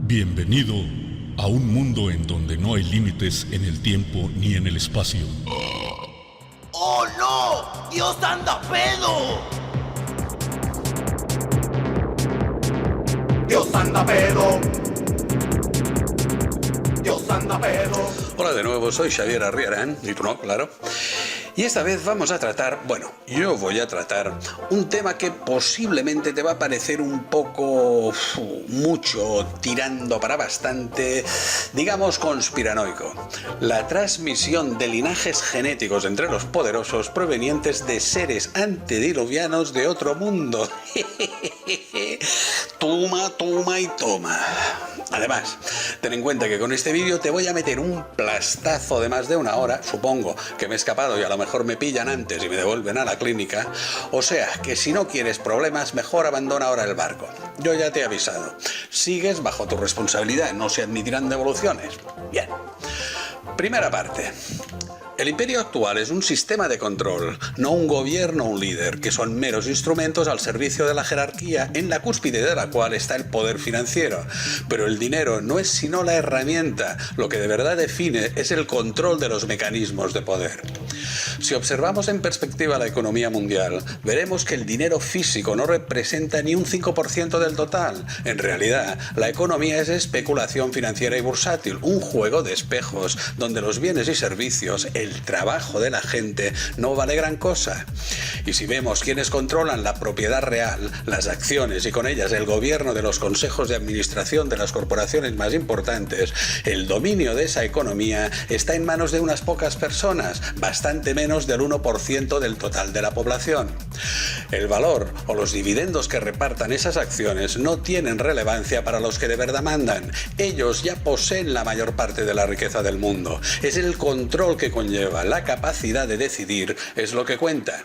Bienvenido a un mundo en donde no hay límites en el tiempo ni en el espacio. ¡Oh no! ¡Dios anda pedo! ¡Dios anda pedo! ¡Dios anda pedo! Hola de nuevo, soy Xavier Arriarán, y tú no, claro. Y esta vez vamos a tratar, yo voy a tratar un tema que posiblemente te va a parecer un poco mucho, tirando para bastante, digamos, conspiranoico. La transmisión de linajes genéticos entre los poderosos provenientes de seres antediluvianos de otro mundo. Toma, toma y toma. Además, ten en cuenta que con este vídeo te voy a meter un plastazo de más de una hora, supongo que me he escapado y a lo mejor me pillan antes y me devuelven a la clínica, o sea que si no quieres problemas, mejor abandona ahora el barco. Yo ya te he avisado, sigues bajo tu responsabilidad, no se admitirán devoluciones. Bien, primera parte. El imperio actual es un sistema de control, no un gobierno o un líder, que son meros instrumentos al servicio de la jerarquía, en la cúspide de la cual está el poder financiero. Pero el dinero no es sino la herramienta, lo que de verdad define es el control de los mecanismos de poder. Si observamos en perspectiva la economía mundial, veremos que el dinero físico no representa ni un 5% del total. En realidad, la economía es especulación financiera y bursátil, un juego de espejos, donde los bienes y servicios, el trabajo de la gente, no vale gran cosa. Y si vemos quiénes controlan la propiedad real, las acciones y con ellas el gobierno de los consejos de administración de las corporaciones más importantes, el dominio de esa economía está en manos de unas pocas personas, bastante menos del 1% del total de la población. El valor o los dividendos que repartan esas acciones no tienen relevancia para los que de verdad mandan. Ellos ya poseen la mayor parte de la riqueza del mundo. Es el control que conlleva, la capacidad de decidir es lo que cuenta.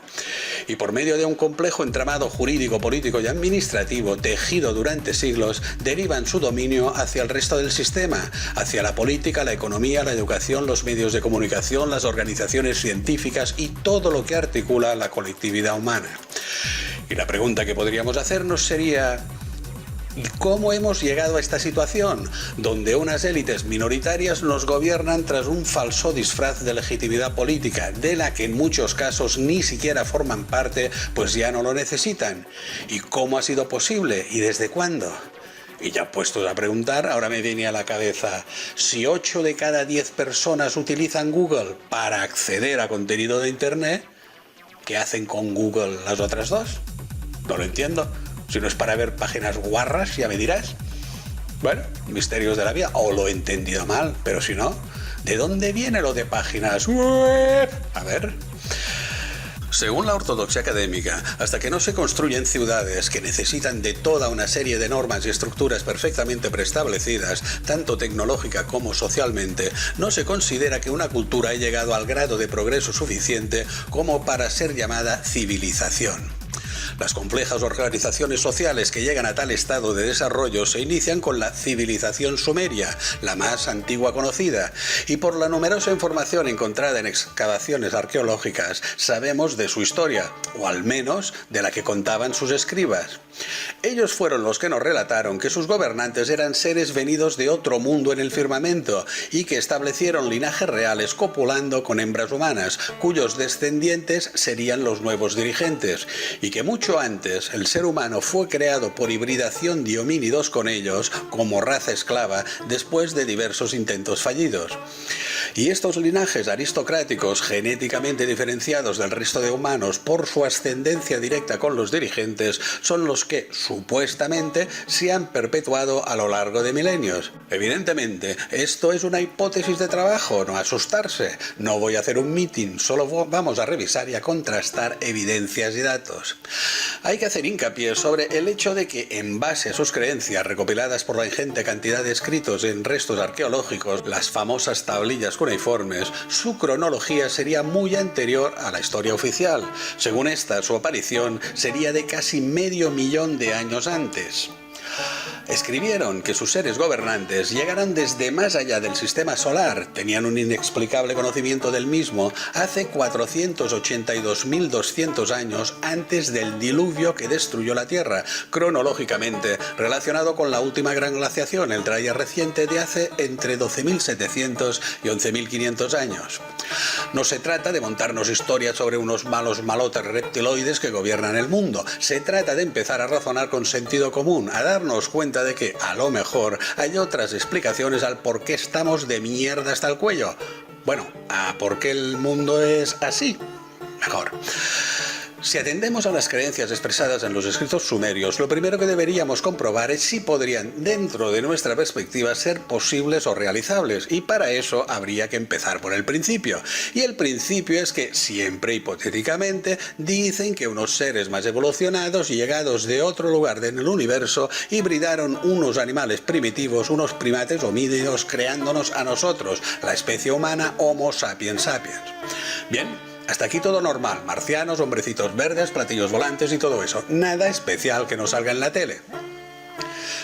Y por medio de un complejo entramado jurídico, político y administrativo tejido durante siglos, derivan su dominio hacia el resto del sistema, hacia la política, la economía, la educación, los medios de comunicación, las organizaciones científicas y todo lo que articula la colectividad humana. Y la pregunta que podríamos hacernos sería: ¿y cómo hemos llegado a esta situación, donde unas élites minoritarias nos gobiernan tras un falso disfraz de legitimidad política, de la que en muchos casos ni siquiera forman parte, pues ya no lo necesitan? ¿Y cómo ha sido posible? ¿Y desde cuándo? Y ya puestos a preguntar, ahora me viene a la cabeza, si 8 de cada 10 personas utilizan Google para acceder a contenido de Internet, ¿qué hacen con Google las otras 2? No lo entiendo. Si no es para ver páginas guarras, ya me dirás. Bueno, misterios de la vida, o lo he entendido mal, pero si no, ¿de dónde viene lo de páginas web? A ver. Según la ortodoxia académica, hasta que no se construyen ciudades que necesitan de toda una serie de normas y estructuras perfectamente preestablecidas, tanto tecnológica como socialmente, no se considera que una cultura haya llegado al grado de progreso suficiente como para ser llamada civilización. Las complejas organizaciones sociales que llegan a tal estado de desarrollo se inician con la civilización sumeria, la más antigua conocida, y por la numerosa información encontrada en excavaciones arqueológicas sabemos de su historia, o al menos de la que contaban sus escribas. Ellos fueron los que nos relataron que sus gobernantes eran seres venidos de otro mundo en el firmamento y que establecieron linajes reales copulando con hembras humanas, cuyos descendientes serían los nuevos dirigentes, y que mucho antes el ser humano fue creado por hibridación de homínidos con ellos como raza esclava después de diversos intentos fallidos. Y estos linajes aristocráticos genéticamente diferenciados del resto de humanos por su ascendencia directa con los dirigentes son los que, supuestamente, se han perpetuado a lo largo de milenios. Evidentemente, esto es una hipótesis de trabajo, no asustarse. No voy a hacer un meeting, solo vamos a revisar y a contrastar evidencias y datos. Hay que hacer hincapié sobre el hecho de que, en base a sus creencias recopiladas por la ingente cantidad de escritos en restos arqueológicos, las famosas tablillas cuneiformes, su cronología sería muy anterior a la historia oficial. Según esta, su aparición sería de casi medio millón de años antes. Escribieron que sus seres gobernantes llegaron desde más allá del sistema solar, tenían un inexplicable conocimiento del mismo hace 482.200 años antes del diluvio que destruyó la Tierra, cronológicamente relacionado con la última gran glaciación, el Dryas reciente de hace entre 12.700 y 11.500 años. No se trata de montarnos historias sobre unos malos malotes reptiloides que gobiernan el mundo, se trata de empezar a razonar con sentido común, a darnos cuenta de que, a lo mejor, hay otras explicaciones al por qué estamos de mierda hasta el cuello. Bueno, a por qué el mundo es así. Mejor. Si atendemos a las creencias expresadas en los escritos sumerios, lo primero que deberíamos comprobar es si podrían, dentro de nuestra perspectiva, ser posibles o realizables, y para eso habría que empezar por el principio. Y el principio es que, siempre hipotéticamente, dicen que unos seres más evolucionados, llegados de otro lugar en el universo, hibridaron unos animales primitivos, unos primates homínidos, creándonos a nosotros, la especie humana Homo sapiens sapiens. Bien. Hasta aquí todo normal, marcianos, hombrecitos verdes, platillos volantes y todo eso. Nada especial que nos salga en la tele.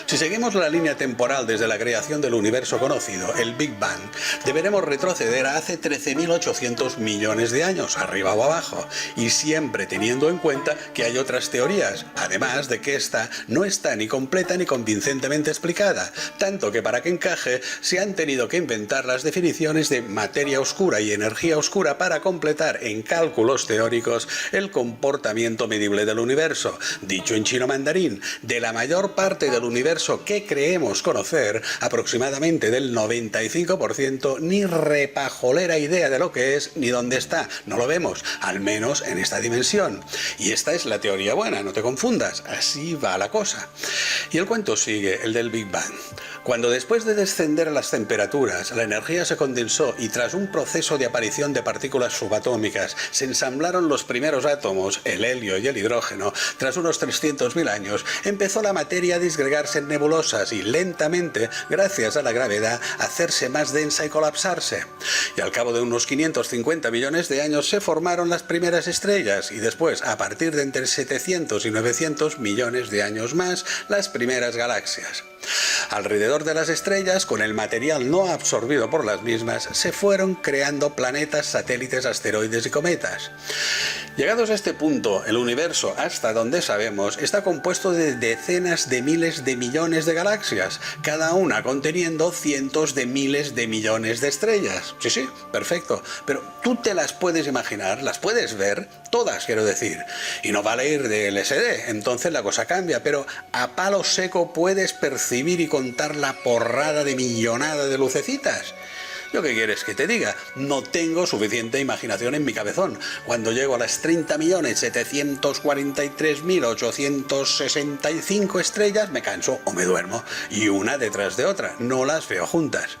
Si seguimos la línea temporal desde la creación del universo conocido, el Big Bang, deberemos retroceder a hace 13.800 millones de años, arriba o abajo, y siempre teniendo en cuenta que hay otras teorías, además de que esta no está ni completa ni convincentemente explicada, tanto que para que encaje se han tenido que inventar las definiciones de materia oscura y energía oscura para completar en cálculos teóricos el comportamiento medible del universo. Dicho en chino mandarín, de la mayor parte del universo que creemos conocer, aproximadamente del 95%, ni repajolera idea de lo que es ni dónde está. No lo vemos, al menos en esta dimensión. Y esta es la teoría buena, no te confundas, así va la cosa. Y el cuento sigue, el del Big Bang. Cuando después de descender las temperaturas, la energía se condensó y tras un proceso de aparición de partículas subatómicas, se ensamblaron los primeros átomos, el helio y el hidrógeno, tras unos 300.000 años, empezó la materia a disgregarse en nebulosas y lentamente, gracias a la gravedad, hacerse más densa y colapsarse. Y al cabo de unos 550 millones de años se formaron las primeras estrellas y después, a partir de entre 700 y 900 millones de años más, las primeras galaxias. Alrededor de las estrellas, con el material no absorbido por las mismas, se fueron creando planetas, satélites, asteroides y cometas. Llegados a este punto, el universo, hasta donde sabemos, está compuesto de decenas de miles de millones de galaxias, cada una conteniendo cientos de miles de millones de estrellas. Sí, perfecto. Pero tú te las puedes imaginar, las puedes ver, todas quiero decir. Y no vale ir de LSD, entonces la cosa cambia, pero a palo seco puedes percibir y contar la porrada de millonada de lucecitas. ¿Yo qué quieres que te diga? No tengo suficiente imaginación en mi cabezón. Cuando llego a las 30.743.865 estrellas me canso o me duermo. Y una detrás de otra, no las veo juntas.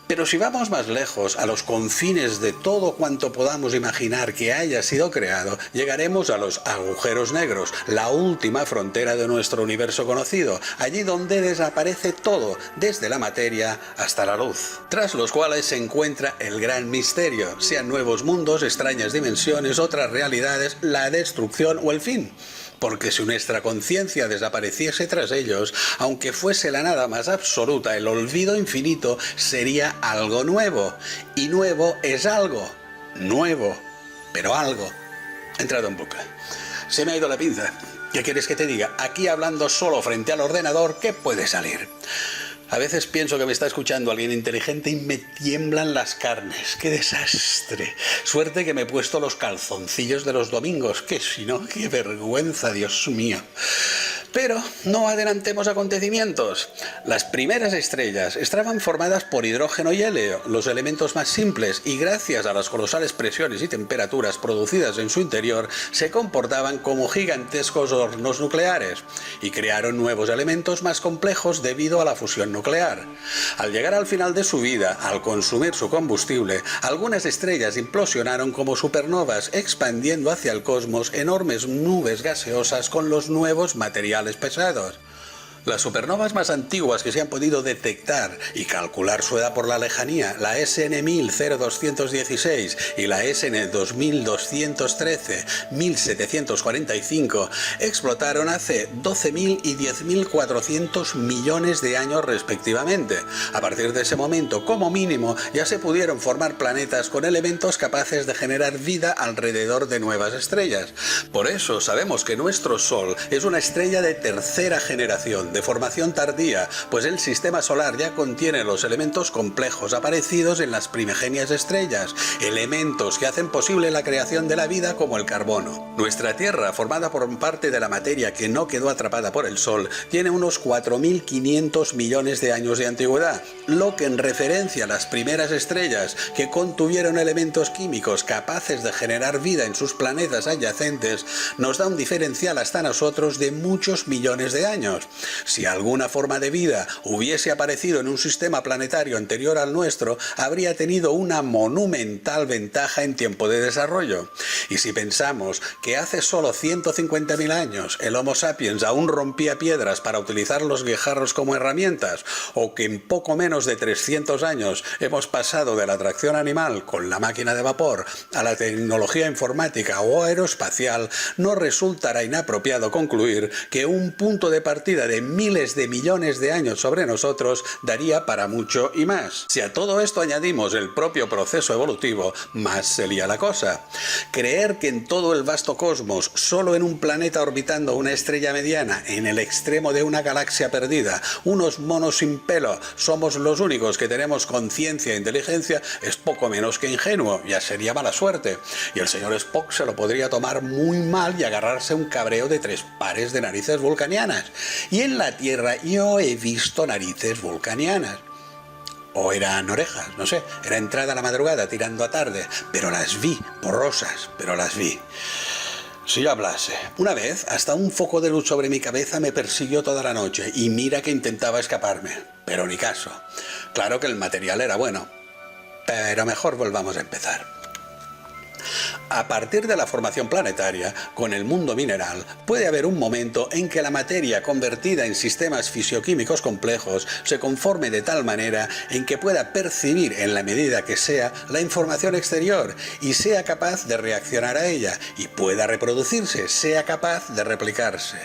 Pero si vamos más lejos, a los confines de todo cuanto podamos imaginar que haya sido creado, llegaremos a los agujeros negros, la última frontera de nuestro universo conocido, allí donde desaparece todo, desde la materia hasta la luz, tras los cuales se encuentra el gran misterio, sean nuevos mundos, extrañas dimensiones, otras realidades, la destrucción o el fin. Porque si nuestra conciencia desapareciese tras ellos, aunque fuese la nada más absoluta, el olvido infinito sería algo nuevo. Y nuevo es algo. Nuevo, pero algo. He entrado en bucle. Se me ha ido la pinza. ¿Qué quieres que te diga? Aquí hablando solo frente al ordenador, ¿qué puede salir? A veces pienso que me está escuchando alguien inteligente y me tiemblan las carnes. ¡Qué desastre! Suerte que me he puesto los calzoncillos de los domingos, que si no, qué vergüenza, Dios mío. Pero no adelantemos acontecimientos. Las primeras estrellas estaban formadas por hidrógeno y helio, los elementos más simples, y gracias a las colosales presiones y temperaturas producidas en su interior, se comportaban como gigantescos hornos nucleares, y crearon nuevos elementos más complejos debido a la fusión nuclear. Al llegar al final de su vida, al consumir su combustible, algunas estrellas implosionaron como supernovas, expandiendo hacia el cosmos enormes nubes gaseosas con los nuevos materiales pesados. Las supernovas más antiguas que se han podido detectar y calcular su edad por la lejanía, la SN1000-0216 y la SN2000-213-1745, explotaron hace 12.000 y 10.400 millones de años respectivamente. A partir de ese momento, como mínimo, ya se pudieron formar planetas con elementos capaces de generar vida alrededor de nuevas estrellas. Por eso sabemos que nuestro Sol es una estrella de tercera generación, de formación tardía, pues el sistema solar ya contiene los elementos complejos aparecidos en las primigenias estrellas, elementos que hacen posible la creación de la vida como el carbono. Nuestra Tierra, formada por parte de la materia que no quedó atrapada por el Sol, tiene unos 4.500 millones de años de antigüedad, lo que en referencia a las primeras estrellas que contuvieron elementos químicos capaces de generar vida en sus planetas adyacentes, nos da un diferencial hasta nosotros de muchos millones de años. Si alguna forma de vida hubiese aparecido en un sistema planetario anterior al nuestro, habría tenido una monumental ventaja en tiempo de desarrollo. Y si pensamos que hace solo 150.000 años el Homo sapiens aún rompía piedras para utilizar los guijarros como herramientas, o que en poco menos de 300 años hemos pasado de la tracción animal con la máquina de vapor a la tecnología informática o aeroespacial, no resultará inapropiado concluir que un punto de partida de miles de millones de años sobre nosotros daría para mucho y más. Si a todo esto añadimos el propio proceso evolutivo, más se lía la cosa. Creer que en todo el vasto cosmos, solo en un planeta orbitando una estrella mediana, en el extremo de una galaxia perdida, unos monos sin pelo, somos los únicos que tenemos conciencia e inteligencia, es poco menos que ingenuo, ya sería mala suerte. Y el señor Spock se lo podría tomar muy mal y agarrarse un cabreo de 3 pares de narices vulcanianas. Y en la Tierra yo he visto narices vulcanianas. O eran orejas, no sé, era entrada a la madrugada tirando a tarde, pero las vi, borrosas, pero las vi. Si yo hablase. Una vez, hasta un foco de luz sobre mi cabeza me persiguió toda la noche, y mira que intentaba escaparme, pero ni caso. Claro que el material era bueno, pero mejor volvamos a empezar. A partir de la formación planetaria, con el mundo mineral, puede haber un momento en que la materia convertida en sistemas fisioquímicos complejos se conforme de tal manera en que pueda percibir en la medida que sea la información exterior y sea capaz de reaccionar a ella y pueda reproducirse, sea capaz de replicarse.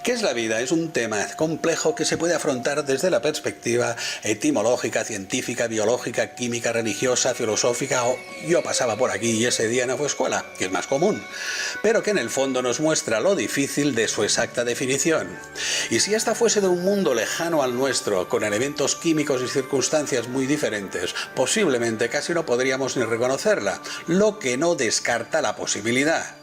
¿Qué es la vida? Es un tema complejo que se puede afrontar desde la perspectiva etimológica, científica, biológica, química, religiosa, filosófica o yo pasaba por aquí y ese día no fue escuela, que es más común, pero que en el fondo nos muestra lo difícil de su exacta definición. Y si esta fuese de un mundo lejano al nuestro, con elementos químicos y circunstancias muy diferentes, posiblemente casi no podríamos ni reconocerla, lo que no descarta la posibilidad.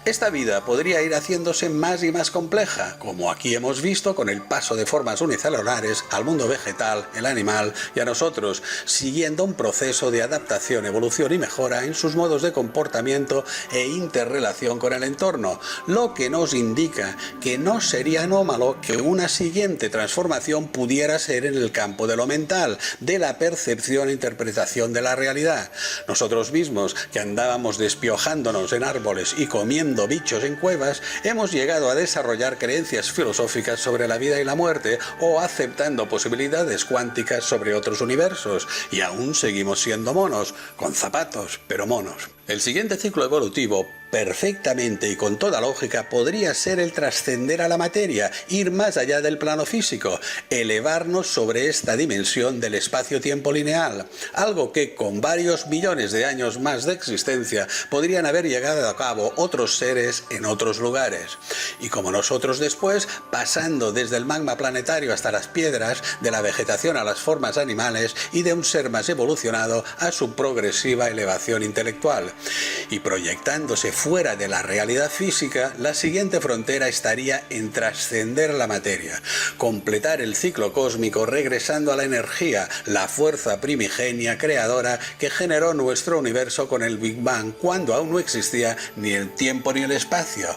Esta vida podría ir haciéndose más y más compleja, como aquí hemos visto con el paso de formas unicelulares al mundo vegetal, el animal y a nosotros, siguiendo un proceso de adaptación, evolución y mejora en sus modos de comportamiento e interrelación con el entorno, lo que nos indica que no sería anómalo que una siguiente transformación pudiera ser en el campo de lo mental, de la percepción e interpretación de la realidad. Nosotros mismos, que andábamos despiojándonos en árboles y comiendo bichos en cuevas, hemos llegado a desarrollar creencias filosóficas sobre la vida y la muerte o aceptando posibilidades cuánticas sobre otros universos, y aún seguimos siendo monos, con zapatos, pero monos. El siguiente ciclo evolutivo, perfectamente y con toda lógica, podría ser el trascender a la materia, ir más allá del plano físico, elevarnos sobre esta dimensión del espacio-tiempo lineal, algo que con varios millones de años más de existencia podrían haber llegado a cabo otros seres en otros lugares. Y como nosotros después, pasando desde el magma planetario hasta las piedras, de la vegetación a las formas animales y de un ser más evolucionado a su progresiva elevación intelectual. Y proyectándose fuera de la realidad física, la siguiente frontera estaría en trascender la materia, completar el ciclo cósmico regresando a la energía, la fuerza primigenia creadora que generó nuestro universo con el Big Bang cuando aún no existía ni el tiempo ni el espacio.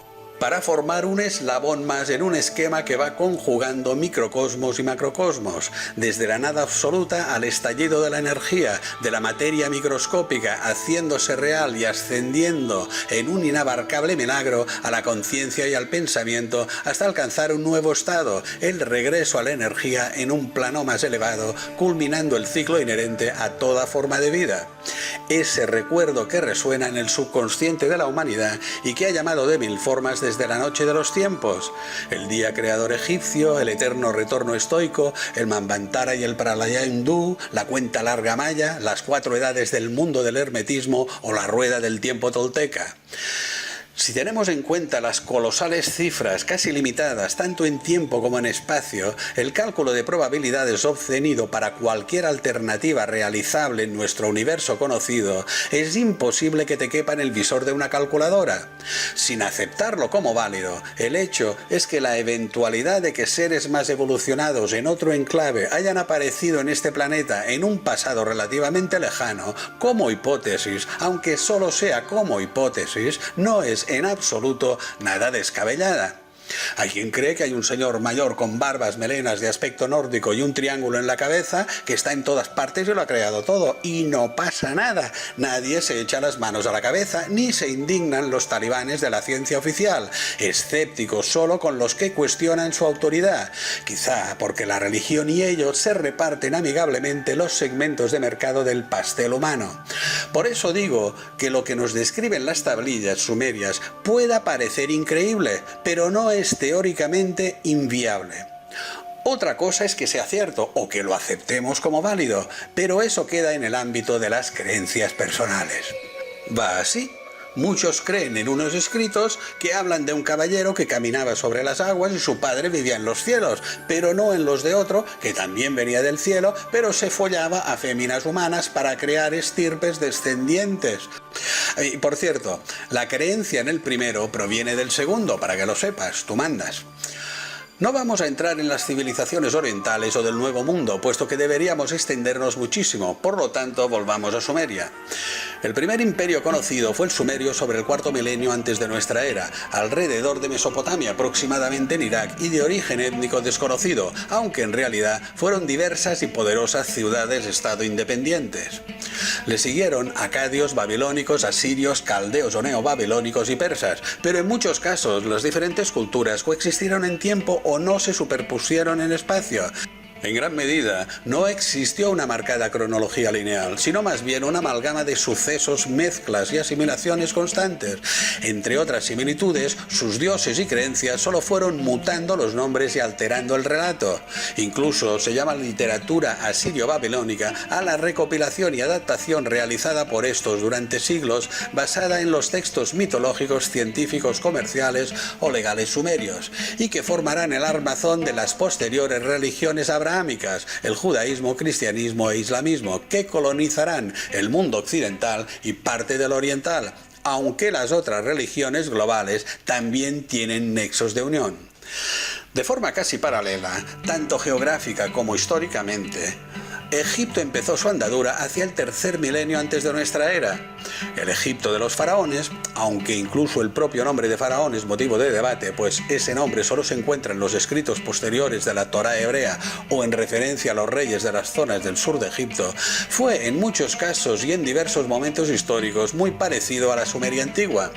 para formar un eslabón más en un esquema que va conjugando microcosmos y macrocosmos, desde la nada absoluta al estallido de la energía, de la materia microscópica, haciéndose real y ascendiendo en un inabarcable milagro a la conciencia y al pensamiento, hasta alcanzar un nuevo estado, el regreso a la energía en un plano más elevado, culminando el ciclo inherente a toda forma de vida. Ese recuerdo que resuena en el subconsciente de la humanidad y que ha llamado de mil formas desde la noche de los tiempos: el día creador egipcio, el eterno retorno estoico, el Manvantara y el Pralayá hindú, la cuenta larga maya, las 4 edades del mundo del hermetismo o la rueda del tiempo tolteca. Si tenemos en cuenta las colosales cifras, casi limitadas tanto en tiempo como en espacio, el cálculo de probabilidades obtenido para cualquier alternativa realizable en nuestro universo conocido, es imposible que te quepa en el visor de una calculadora. Sin aceptarlo como válido, el hecho es que la eventualidad de que seres más evolucionados en otro enclave hayan aparecido en este planeta en un pasado relativamente lejano, como hipótesis, aunque solo sea como hipótesis, no es en absoluto nada descabellada. Hay quien cree que hay un señor mayor con barbas, melenas de aspecto nórdico y un triángulo en la cabeza que está en todas partes y lo ha creado todo, y no pasa nada. Nadie se echa las manos a la cabeza ni se indignan los talibanes de la ciencia oficial, escépticos solo con los que cuestionan su autoridad, quizá porque la religión y ellos se reparten amigablemente los segmentos de mercado del pastel humano. Por eso digo que lo que nos describen las tablillas sumerias pueda parecer increíble, pero no es teóricamente inviable. Otra cosa es que sea cierto o que lo aceptemos como válido, pero eso queda en el ámbito de las creencias personales. Va así. Muchos creen en unos escritos que hablan de un caballero que caminaba sobre las aguas y su padre vivía en los cielos, pero no en los de otro, que también venía del cielo, pero se follaba a féminas humanas para crear estirpes descendientes. Y por cierto, la creencia en el primero proviene del segundo, para que lo sepas, tú mandas. No vamos a entrar en las civilizaciones orientales o del Nuevo Mundo, puesto que deberíamos extendernos muchísimo, por lo tanto volvamos a Sumeria. El primer imperio conocido fue el sumerio sobre el 4º milenio antes de nuestra era, alrededor de Mesopotamia, aproximadamente en Irak, y de origen étnico desconocido, aunque en realidad fueron diversas y poderosas ciudades-estado independientes. Le siguieron acadios, babilónicos, asirios, caldeos o neobabilónicos y persas, pero en muchos casos las diferentes culturas coexistieron en tiempo o no se superpusieron en espacio. En gran medida, no existió una marcada cronología lineal, sino más bien una amalgama de sucesos, mezclas y asimilaciones constantes. Entre otras similitudes, sus dioses y creencias solo fueron mutando los nombres y alterando el relato. Incluso se llama literatura asirio-babilónica a la recopilación y adaptación realizada por estos durante siglos, basada en los textos mitológicos, científicos, comerciales o legales sumerios, y que formarán el armazón de las posteriores religiones abrahámicas, el judaísmo, cristianismo e islamismo, que colonizarán el mundo occidental y parte del oriental, aunque las otras religiones globales también tienen nexos de unión. De forma casi paralela, tanto geográfica como históricamente, Egipto empezó su andadura hacia el 3er milenio antes de nuestra era. El Egipto de los faraones, aunque incluso el propio nombre de faraón es motivo de debate, pues ese nombre solo se encuentra en los escritos posteriores de la Torá hebrea o en referencia a los reyes de las zonas del sur de Egipto, fue en muchos casos y en diversos momentos históricos muy parecido a la Sumeria antigua.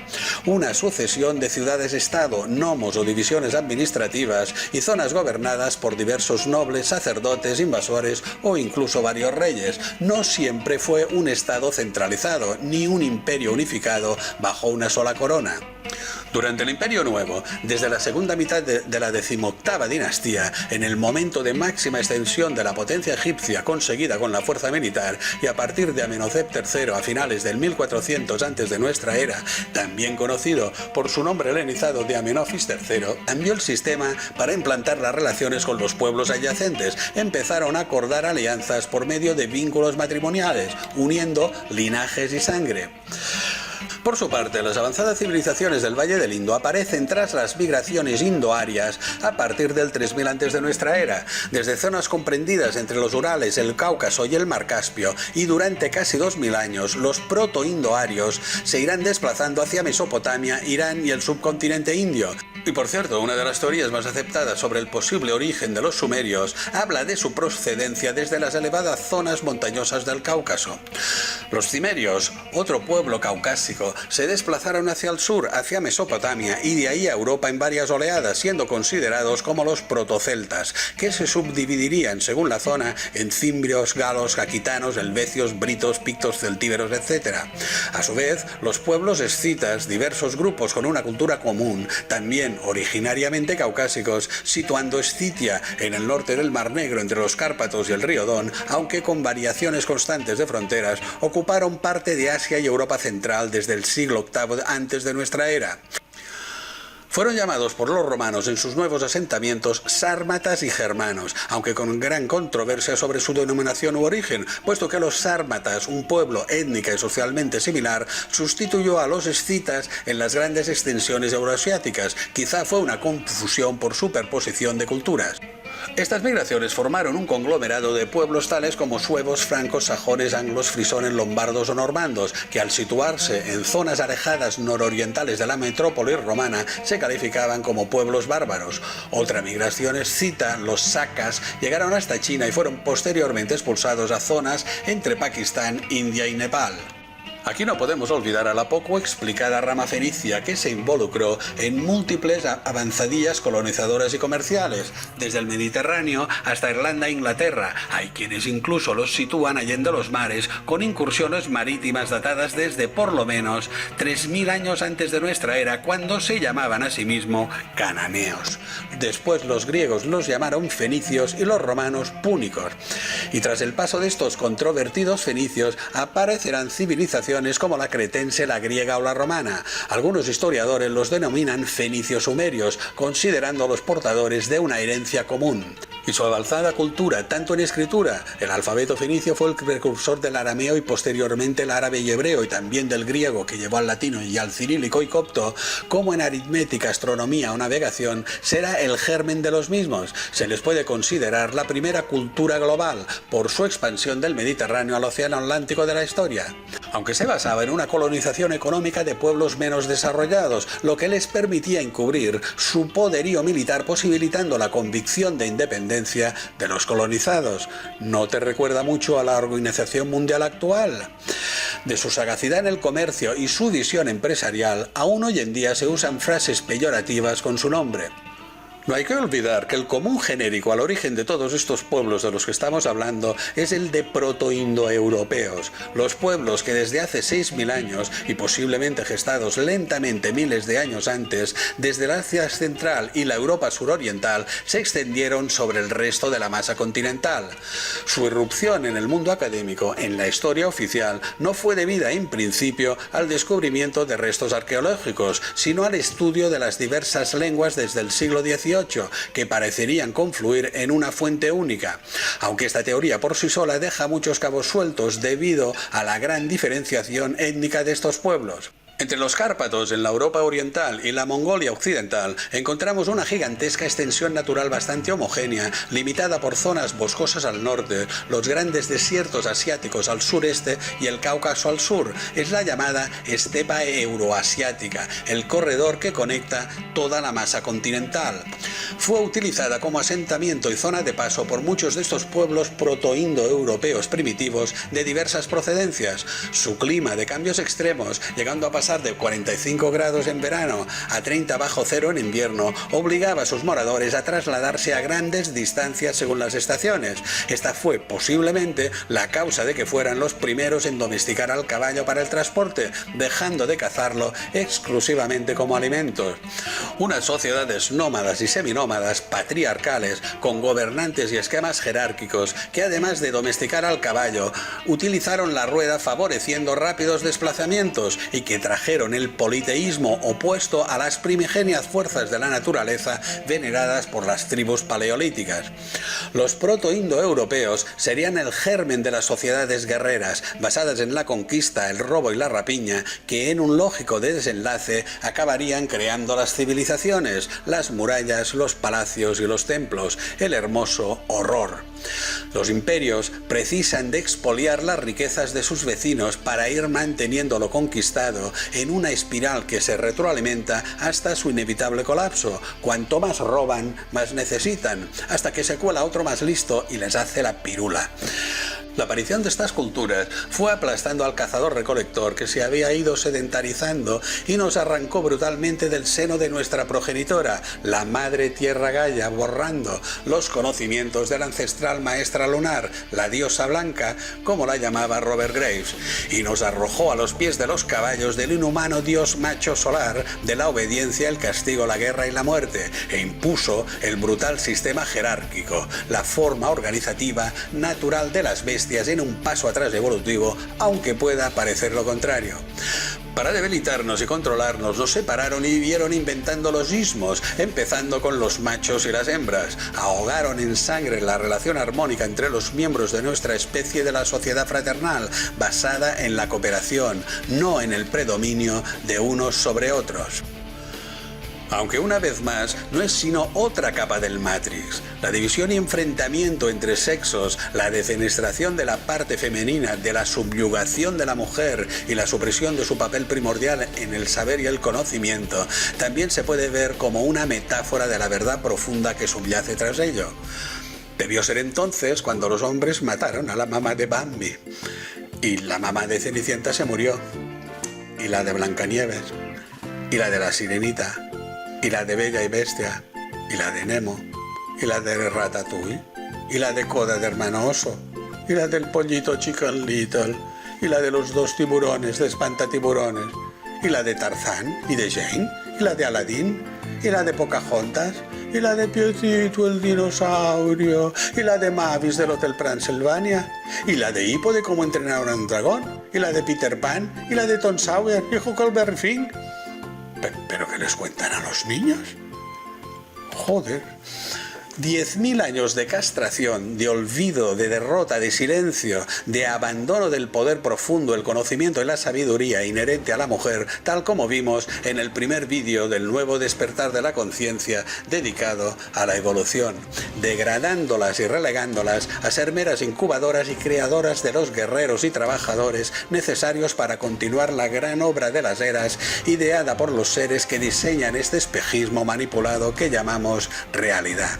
Una sucesión de ciudades-estado, nomos o divisiones administrativas y zonas gobernadas por diversos nobles, sacerdotes, invasores o incluso varios reyes. No siempre fue un estado centralizado, ni un imperio unificado bajo una sola corona. Durante el Imperio Nuevo, desde la segunda mitad de la 18ª dinastía, en el momento de máxima extensión de la potencia egipcia conseguida con la fuerza militar, y a partir de Amenhotep III a finales del 1400 antes de nuestra era, también conocido por su nombre helenizado de Amenofis III, cambió el sistema para implantar las relaciones con los pueblos adyacentes. Empezaron a acordar alianzas por medio de vínculos matrimoniales, uniendo linajes y sangre. Por su parte, las avanzadas civilizaciones del Valle del Indo aparecen tras las migraciones indoarias a partir del 3000 antes de nuestra era, desde zonas comprendidas entre los Urales, el Cáucaso y el Mar Caspio, y durante casi 2000 años los proto-indoarios se irán desplazando hacia Mesopotamia, Irán y el subcontinente indio. Y por cierto, una de las teorías más aceptadas sobre el posible origen de los sumerios habla de su procedencia desde las elevadas zonas montañosas del Cáucaso. Los cimerios, otro pueblo caucásico, se desplazaron hacia el sur, hacia Mesopotamia y de ahí a Europa en varias oleadas, siendo considerados como los protoceltas, que se subdividirían según la zona en cimbrios, galos, aquitanos, helvecios, britos, pictos, celtíberos, etc. A su vez, los pueblos escitas, diversos grupos con una cultura común, también originariamente caucásicos, situando Escitia en el norte del Mar Negro entre los Cárpatos y el río Don, aunque con variaciones constantes de fronteras, ocuparon parte de Asia y Europa central desde el siglo VIII antes de nuestra era. Fueron llamados por los romanos en sus nuevos asentamientos sármatas y germanos, aunque con gran controversia sobre su denominación u origen, puesto que los sármatas, un pueblo étnica y socialmente similar, sustituyó a los escitas en las grandes extensiones euroasiáticas. Quizá fue una confusión por superposición de culturas. Estas migraciones formaron un conglomerado de pueblos tales como suevos, francos, sajones, anglos, frisones, lombardos o normandos, que al situarse en zonas alejadas nororientales de la metrópoli romana se calificaban como pueblos bárbaros. Otra migración escita, los sacas, llegaron hasta China y fueron posteriormente expulsados a zonas entre Pakistán, India y Nepal. Aquí no podemos olvidar a la poco explicada rama fenicia que se involucró en múltiples avanzadillas colonizadoras y comerciales, desde el Mediterráneo hasta Irlanda e Inglaterra. Hay quienes incluso los sitúan allende los mares, con incursiones marítimas datadas desde por lo menos 3000 años antes de nuestra era, cuando se llamaban a sí mismos cananeos. Después los griegos los llamaron fenicios y los romanos púnicos. Y tras el paso de estos controvertidos fenicios aparecerán civilizaciones como la cretense, la griega o la romana. Algunos historiadores los denominan fenicios sumerios, considerándolos portadores de una herencia común. Y su avanzada cultura, tanto en escritura, el alfabeto fenicio fue el precursor del arameo y posteriormente el árabe y hebreo, y también del griego, que llevó al latino y al cirílico y copto, como en aritmética, astronomía o navegación, será el germen de los mismos. Se les puede considerar la primera cultura global, por su expansión del Mediterráneo al Océano Atlántico de la historia. Aunque se basaba en una colonización económica de pueblos menos desarrollados, lo que les permitía encubrir su poderío militar, posibilitando la convicción de independencia de los colonizados. ¿No te recuerda mucho a la organización mundial actual? De su sagacidad en el comercio y su visión empresarial, aún hoy en día se usan frases peyorativas con su nombre. No hay que olvidar que el común genérico al origen de todos estos pueblos de los que estamos hablando es el de proto-indoeuropeos, los pueblos que desde hace 6000 años y posiblemente gestados lentamente miles de años antes, desde el Asia central y la Europa suroriental, se extendieron sobre el resto de la masa continental. Su irrupción en el mundo académico, en la historia oficial, no fue debida en principio al descubrimiento de restos arqueológicos, sino al estudio de las diversas lenguas desde el siglo XVIII, que parecerían confluir en una fuente única, aunque esta teoría por sí sola deja muchos cabos sueltos debido a la gran diferenciación étnica de estos pueblos. Entre los Cárpatos, en la Europa oriental, y la Mongolia occidental, encontramos una gigantesca extensión natural bastante homogénea, limitada por zonas boscosas al norte, los grandes desiertos asiáticos al sureste y el Cáucaso al sur. Es la llamada estepa euroasiática, el corredor que conecta toda la masa continental. Fue utilizada como asentamiento y zona de paso por muchos de estos pueblos proto-indoeuropeos primitivos de diversas procedencias. Su clima de cambios extremos, llegando a pasar de 45 grados en verano a 30 bajo cero en invierno, obligaba a sus moradores a trasladarse a grandes distancias según las estaciones. Esta fue posiblemente la causa de que fueran los primeros en domesticar al caballo para el transporte, dejando de cazarlo exclusivamente como alimento. Unas sociedades nómadas y seminómadas patriarcales, con gobernantes y esquemas jerárquicos, que además de domesticar al caballo, utilizaron la rueda favoreciendo rápidos desplazamientos y que trajeron el politeísmo opuesto a las primigenias fuerzas de la naturaleza veneradas por las tribus paleolíticas. Los proto-indoeuropeos serían el germen de las sociedades guerreras, basadas en la conquista, el robo y la rapiña, que en un lógico desenlace acabarían creando las civilizaciones, las murallas, los palacios y los templos, el hermoso horror. Los imperios precisan de expoliar las riquezas de sus vecinos para ir manteniendo lo conquistado en una espiral que se retroalimenta hasta su inevitable colapso. Cuanto más roban, más necesitan, hasta que se cuela otro más listo y les hace la pirula. La aparición de estas culturas fue aplastando al cazador-recolector que se había ido sedentarizando y nos arrancó brutalmente del seno de nuestra progenitora, la madre tierra Gaia, borrando los conocimientos de la ancestral maestra lunar, la diosa blanca, como la llamaba Robert Graves, y nos arrojó a los pies de los caballos del inhumano dios macho solar de la obediencia, el castigo, la guerra y la muerte, e impuso el brutal sistema jerárquico, la forma organizativa natural de las bestias en un paso atrás evolutivo, aunque pueda parecer lo contrario. Para debilitarnos y controlarnos, nos separaron y vivieron inventando los ismos, empezando con los machos y las hembras. Ahogaron en sangre la relación armónica entre los miembros de nuestra especie de la sociedad fraternal, basada en la cooperación, no en el predominio de unos sobre otros. Aunque una vez más no es sino otra capa del Matrix. La división y enfrentamiento entre sexos, la defenestración de la parte femenina, de la subyugación de la mujer y la supresión de su papel primordial en el saber y el conocimiento, también se puede ver como una metáfora de la verdad profunda que subyace tras ello. Debió ser entonces cuando los hombres mataron a la mamá de Bambi, y la mamá de Cenicienta se murió, y la de Blancanieves, y la de la Sirenita, y la de Bella y Bestia, y la de Nemo, y la de Ratatouille, y la de Coda de Hermano Oso, y la del pollito Chicken Little, y la de los dos tiburones de Espantatiburones, y la de Tarzán y de Jane, y la de Aladín, y la de Pocahontas, y la de Piecito el dinosaurio, y la de Mavis del Hotel Transilvania, y la de Hippo de Cómo entrenar a un dragón, y la de Peter Pan, y la de Tom Sawyer y Huckleberry Finn. ¿Pero qué les cuentan a los niños? Joder. 10.000 años de castración, de olvido, de derrota, de silencio, de abandono del poder profundo, el conocimiento y la sabiduría inherente a la mujer, tal como vimos en el primer vídeo del nuevo despertar de la conciencia dedicado a la evolución, degradándolas y relegándolas a ser meras incubadoras y creadoras de los guerreros y trabajadores necesarios para continuar la gran obra de las eras, ideada por los seres que diseñan este espejismo manipulado que llamamos realidad.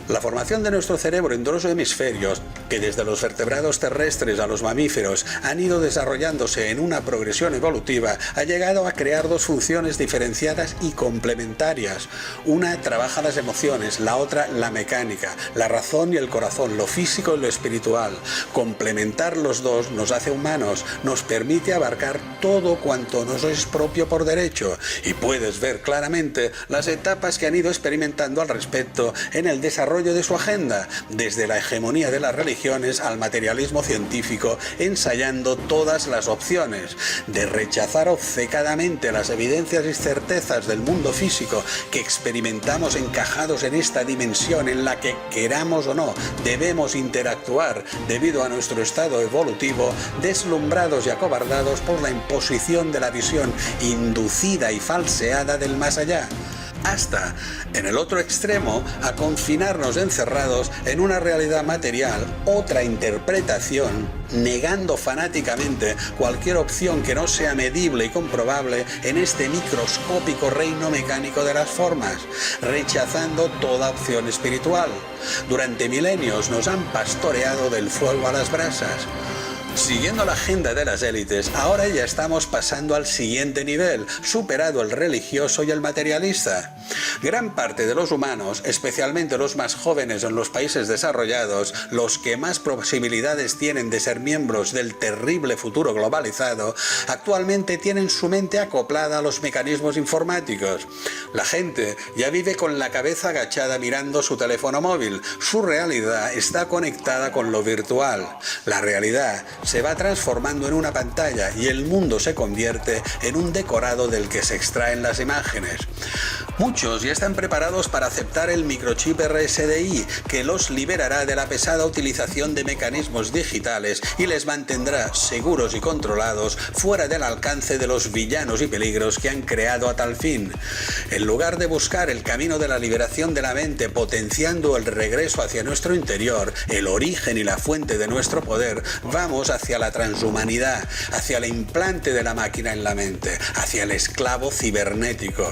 La formación de nuestro cerebro en dos hemisferios, que desde los vertebrados terrestres a los mamíferos han ido desarrollándose en una progresión evolutiva, ha llegado a crear dos funciones diferenciadas y complementarias. Una trabaja las emociones, la otra la mecánica, la razón y el corazón, lo físico y lo espiritual. Complementar los dos nos hace humanos, nos permite abarcar todo cuanto nos es propio por derecho, y puedes ver claramente las etapas que han ido experimentando al respecto en el desarrollo de su agenda, desde la hegemonía de las religiones al materialismo científico, ensayando todas las opciones, de rechazar obcecadamente las evidencias y certezas del mundo físico que experimentamos encajados en esta dimensión en la que, queramos o no, debemos interactuar debido a nuestro estado evolutivo, deslumbrados y acobardados por la imposición de la visión inducida y falseada del más allá, hasta, en el otro extremo, a confinarnos encerrados en una realidad material, otra interpretación, negando fanáticamente cualquier opción que no sea medible y comprobable en este microscópico reino mecánico de las formas, rechazando toda opción espiritual. Durante milenios nos han pastoreado del fuego a las brasas. Siguiendo la agenda de las élites, ahora ya estamos pasando al siguiente nivel, superado el religioso y el materialista. Gran parte de los humanos, especialmente los más jóvenes en los países desarrollados, los que más posibilidades tienen de ser miembros del terrible futuro globalizado, actualmente tienen su mente acoplada a los mecanismos informáticos. La gente ya vive con la cabeza agachada mirando su teléfono móvil. Su realidad está conectada con lo virtual. La realidad se va transformando en una pantalla y el mundo se convierte en un decorado del que se extraen las imágenes. Muchos ya están preparados para aceptar el microchip RSDI, que los liberará de la pesada utilización de mecanismos digitales y les mantendrá seguros y controlados fuera del alcance de los villanos y peligros que han creado a tal fin. En lugar de buscar el camino de la liberación de la mente potenciando el regreso hacia nuestro interior, el origen y la fuente de nuestro poder, vamos hacia la transhumanidad, hacia el implante de la máquina en la mente, hacia el esclavo cibernético.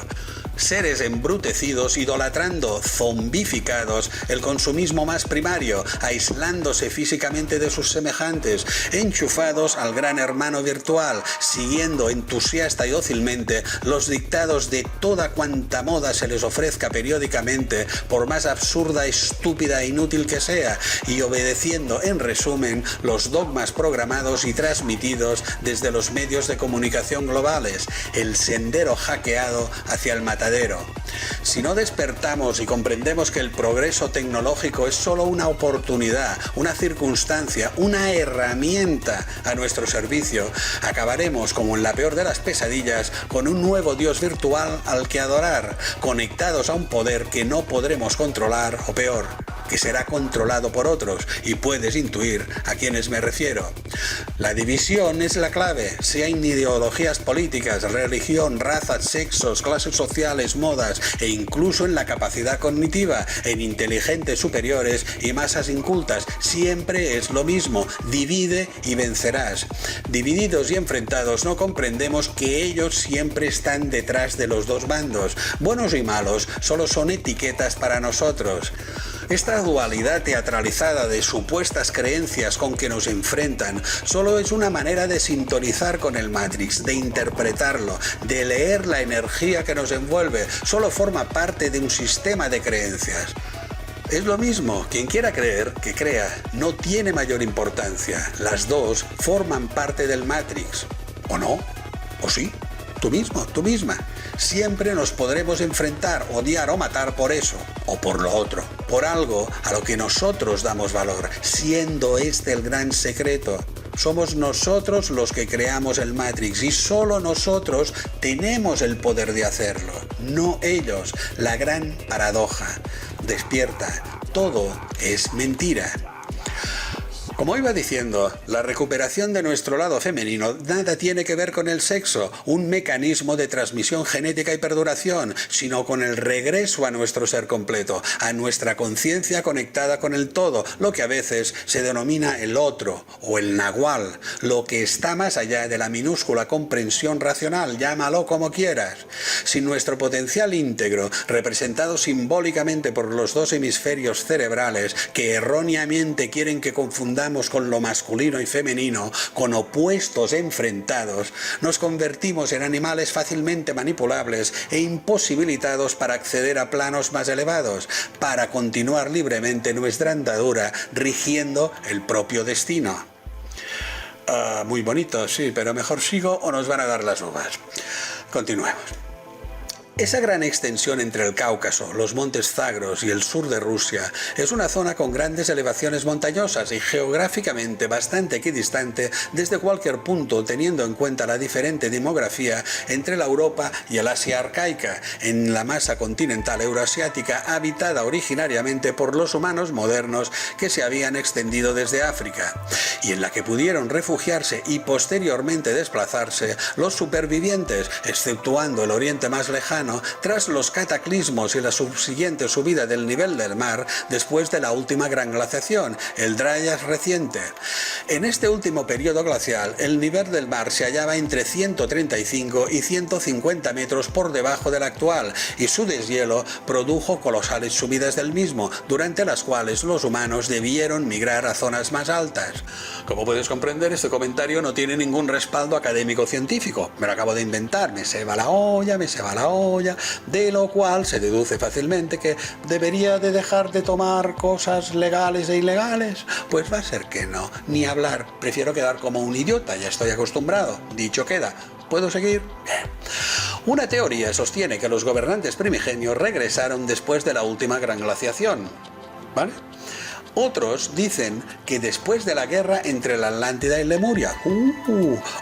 Seres embrutecidos, idolatrando, zombificados, el consumismo más primario, aislándose físicamente de sus semejantes, enchufados al gran hermano virtual, siguiendo entusiasta y dócilmente los dictados de toda cuanta moda se les ofrezca periódicamente, por más absurda, estúpida e inútil que sea, y obedeciendo, en resumen, los dogmas programados y transmitidos desde los medios de comunicación globales, el sendero hackeado hacia el matadero. Si no despertamos y comprendemos que el progreso tecnológico es solo una oportunidad, una circunstancia, una herramienta a nuestro servicio, acabaremos, como en la peor de las pesadillas, con un nuevo Dios virtual al que adorar, conectados a un poder que no podremos controlar, o peor, que será controlado por otros, y puedes intuir a quiénes me refiero. La división es la clave, sea en ideologías políticas, religión, razas, sexos, clases sociales, modas, e incluso en la capacidad cognitiva, en inteligentes superiores y masas incultas. Siempre es lo mismo, divide y vencerás. Divididos y enfrentados no comprendemos que ellos siempre están detrás de los dos bandos. Buenos y malos solo son etiquetas para nosotros. Esta dualidad teatralizada de supuestas creencias con que nos enfrentan solo es una manera de sintonizar con el Matrix, de interpretarlo, de leer la energía que nos envuelve. Solo forma parte de un sistema de creencias. Es lo mismo, quien quiera creer, que crea, no tiene mayor importancia. Las dos forman parte del Matrix. ¿O no? ¿O sí? Tú mismo, tú misma. Siempre nos podremos enfrentar, odiar o matar por eso, o por lo otro, por algo a lo que nosotros damos valor, siendo este el gran secreto. Somos nosotros los que creamos el Matrix y solo nosotros tenemos el poder de hacerlo, no ellos. La gran paradoja. Despierta, todo es mentira. Como iba diciendo, la recuperación de nuestro lado femenino nada tiene que ver con el sexo, un mecanismo de transmisión genética y perduración, sino con el regreso a nuestro ser completo, a nuestra conciencia conectada con el todo, lo que a veces se denomina el otro o el nahual, lo que está más allá de la minúscula comprensión racional, llámalo como quieras. Sin nuestro potencial íntegro, representado simbólicamente por los dos hemisferios cerebrales que erróneamente quieren que confundamos con lo masculino y femenino, con opuestos enfrentados, nos convertimos en animales fácilmente manipulables e imposibilitados para acceder a planos más elevados, para continuar libremente nuestra andadura, rigiendo el propio destino. Muy bonito, sí, pero mejor sigo o nos van a dar las uvas. Continuemos. Esa gran extensión entre el Cáucaso, los montes Zagros y el sur de Rusia es una zona con grandes elevaciones montañosas y geográficamente bastante equidistante desde cualquier punto, teniendo en cuenta la diferente demografía entre la Europa y el Asia arcaica, en la masa continental euroasiática habitada originariamente por los humanos modernos que se habían extendido desde África, y en la que pudieron refugiarse y posteriormente desplazarse los supervivientes, exceptuando el oriente más lejano, tras los cataclismos y la subsiguiente subida del nivel del mar después de la última gran glaciación, el Dryas reciente. En este último periodo glacial, el nivel del mar se hallaba entre 135 y 150 metros por debajo del actual, y su deshielo produjo colosales subidas del mismo, durante las cuales los humanos debieron migrar a zonas más altas. Como puedes comprender, este comentario no tiene ningún respaldo académico-científico. Me lo acabo de inventar, me se va la olla, de lo cual se deduce fácilmente que debería de dejar de tomar cosas legales e ilegales. Pues va a ser que no, ni hablar. Prefiero quedar como un idiota, ya estoy acostumbrado. Dicho queda. ¿Puedo seguir? Bien. Una teoría sostiene que los gobernantes primigenios regresaron después de la última gran glaciación. ¿Vale? Otros dicen que después de la guerra entre la Atlántida y Lemuria,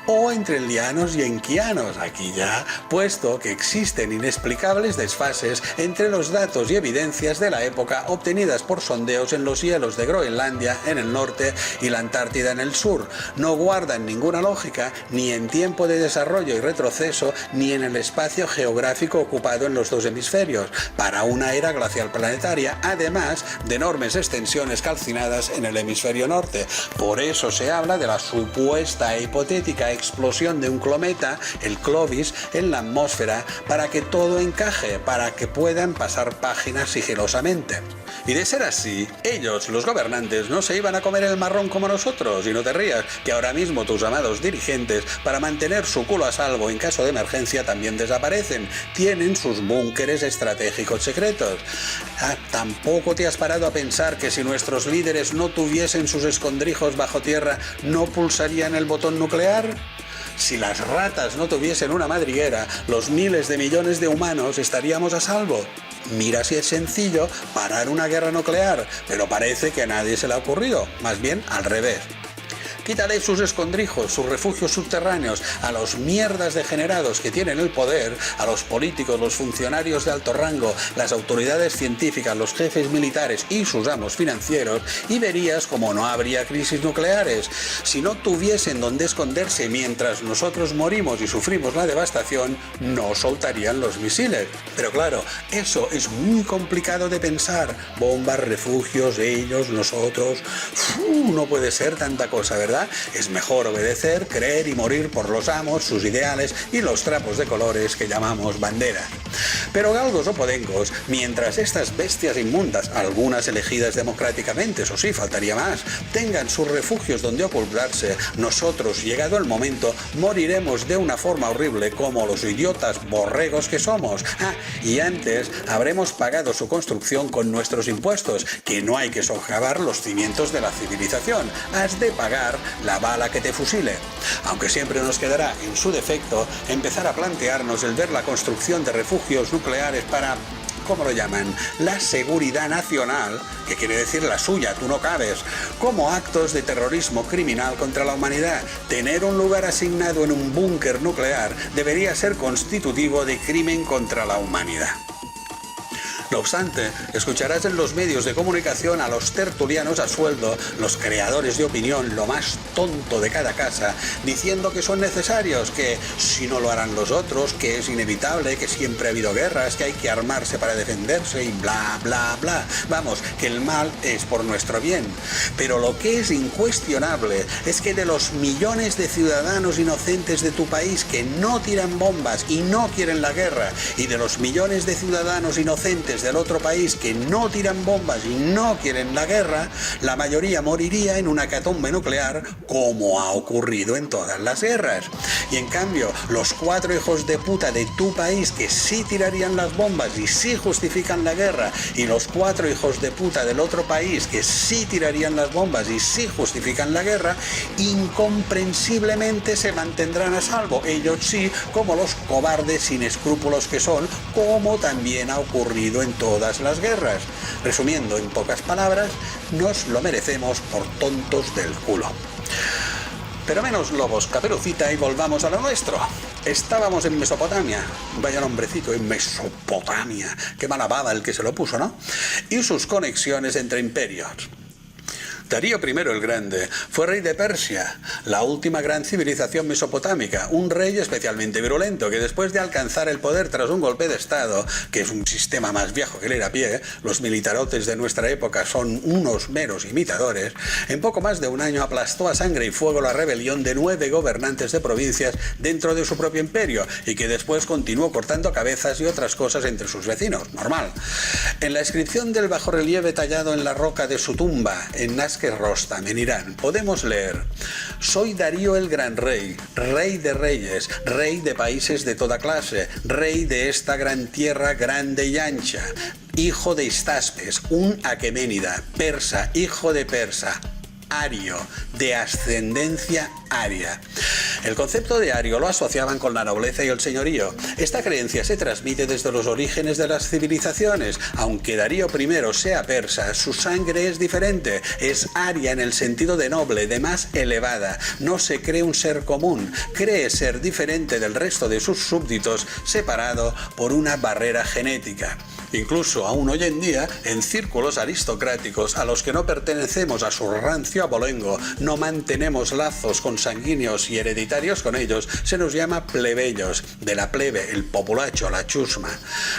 o entre lianos y enquianos, aquí ya, puesto que existen inexplicables desfases entre los datos y evidencias de la época obtenidas por sondeos en los hielos de Groenlandia en el norte y la Antártida en el sur. No guardan ninguna lógica ni en tiempo de desarrollo y retroceso ni en el espacio geográfico ocupado en los dos hemisferios, para una era glacial planetaria, además de enormes extensiones calcinadas en el hemisferio norte. Por eso se habla de la supuesta e hipotética explosión de un cometa, el Clovis, en la atmósfera, para que todo encaje, para que puedan pasar páginas sigilosamente. Y de ser así, ellos, los gobernantes, no se iban a comer el marrón como nosotros. Y no te rías, que ahora mismo tus amados dirigentes, para mantener su culo a salvo en caso de emergencia, también desaparecen. Tienen sus búnkeres estratégicos secretos. ¿Tampoco te has parado a pensar que si nuestros líderes no tuviesen sus escondrijos bajo tierra, no pulsarían el botón nuclear? Si las ratas no tuviesen una madriguera, los miles de millones de humanos estaríamos a salvo. Mira si es sencillo parar una guerra nuclear, pero parece que a nadie se le ha ocurrido, más bien al revés. Quítale sus escondrijos, sus refugios subterráneos a los mierdas degenerados que tienen el poder, a los políticos, los funcionarios de alto rango, las autoridades científicas, los jefes militares y sus amos financieros, y verías como no habría crisis nucleares. Si no tuviesen donde esconderse mientras nosotros morimos y sufrimos la devastación, no soltarían los misiles. Pero claro, eso es muy complicado de pensar. Bombas, refugios, ellos, nosotros... no puede ser tanta cosa, ¿verdad? Es mejor obedecer, creer y morir por los amos, sus ideales y los trapos de colores que llamamos bandera. Pero galgos o podencos, mientras estas bestias inmundas, algunas elegidas democráticamente, eso sí, faltaría más, tengan sus refugios donde ocultarse, nosotros, llegado el momento, moriremos de una forma horrible como los idiotas borregos que somos. Y antes habremos pagado su construcción con nuestros impuestos, que no hay que socavar los cimientos de la civilización. Has de pagar la bala que te fusile. Aunque siempre nos quedará, en su defecto, empezar a plantearnos el ver la construcción de refugios nucleares para, ¿cómo lo llaman?, la seguridad nacional, que quiere decir la suya, tú no cabes, como actos de terrorismo criminal contra la humanidad. Tener un lugar asignado en un búnker nuclear debería ser constitutivo de crimen contra la humanidad. No obstante, escucharás en los medios de comunicación a los tertulianos a sueldo, los creadores de opinión, lo más tonto de cada casa, diciendo que son necesarios, que si no lo harán los otros, que es inevitable, que siempre ha habido guerras, que hay que armarse para defenderse y bla, bla, bla. Vamos, que el mal es por nuestro bien. Pero lo que es incuestionable es que de los millones de ciudadanos inocentes de tu país que no tiran bombas y no quieren la guerra, y de los millones de ciudadanos inocentes del otro país que no tiran bombas y no quieren la guerra, la mayoría moriría en una hecatombe nuclear, como ha ocurrido en todas las guerras. Y en cambio, los 4 hijos de puta de tu país que sí tirarían las bombas y sí justifican la guerra, y los 4 hijos de puta del otro país que sí tirarían las bombas y sí justifican la guerra, incomprensiblemente se mantendrán a salvo, ellos sí, como los cobardes sin escrúpulos que son, como también ha ocurrido en todas las guerras. Resumiendo en pocas palabras, nos lo merecemos por tontos del culo. Pero menos lobos, Caperucita, y volvamos a lo nuestro. Estábamos en Mesopotamia. Vaya nombrecito, en Mesopotamia. Qué mala baba el que se lo puso, ¿no? Y sus conexiones entre imperios. Darío I el Grande fue rey de Persia, la última gran civilización mesopotámica, un rey especialmente virulento que después de alcanzar el poder tras un golpe de estado, que es un sistema más viejo que el Irapié, los militarotes de nuestra época son unos meros imitadores, en poco más de un año aplastó a sangre y fuego la rebelión de 9 gobernantes de provincias dentro de su propio imperio y que después continuó cortando cabezas y otras cosas entre sus vecinos, normal. En la inscripción del bajorrelieve tallado en la roca de su tumba, en Rostam, en Irán, podemos leer: soy Darío el gran rey, rey de reyes, rey de países de toda clase, rey de esta gran tierra grande y ancha, hijo de Histaspes, un aqueménida, persa, hijo de persa, ario, de ascendencia aria. El concepto de ario lo asociaban con la nobleza y el señorío. Esta creencia se transmite desde los orígenes de las civilizaciones. Aunque Darío I sea persa, su sangre es diferente. Es aria en el sentido de noble, de más elevada. No se cree un ser común. Cree ser diferente del resto de sus súbditos, separado por una barrera genética. Incluso aún hoy en día, en círculos aristocráticos a los que no pertenecemos a su rancio abolengo, no mantenemos lazos consanguíneos y hereditarios con ellos, se nos llama plebeyos, de la plebe, el populacho, la chusma.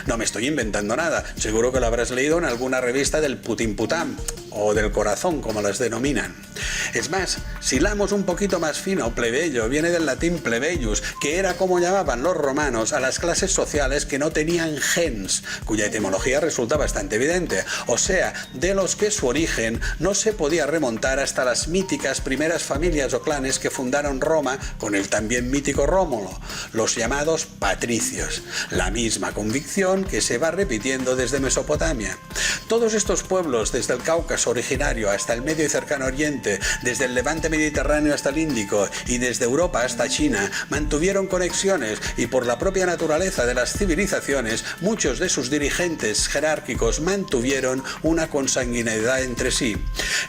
No me estoy inventando nada, seguro que lo habrás leído en alguna revista del Putimputam, o del corazón, como las denominan. Es más, si hilamos un poquito más fino, plebeyo viene del latín plebeius, que era como llamaban los romanos a las clases sociales que no tenían gens, cuya etimología resulta bastante evidente, o sea, de los que su origen no se podía remontar hasta las míticas primeras familias o clanes que fundaron Roma con el también mítico Rómulo, los llamados patricios, la misma convicción que se va repitiendo desde Mesopotamia. Todos estos pueblos, desde el Cáucaso originario hasta el Medio y Cercano Oriente, desde el Levante Mediterráneo hasta el Índico y desde Europa hasta China, mantuvieron conexiones y por la propia naturaleza de las civilizaciones, muchos de sus dirigentes jerárquicos mantuvieron una consanguinidad entre sí.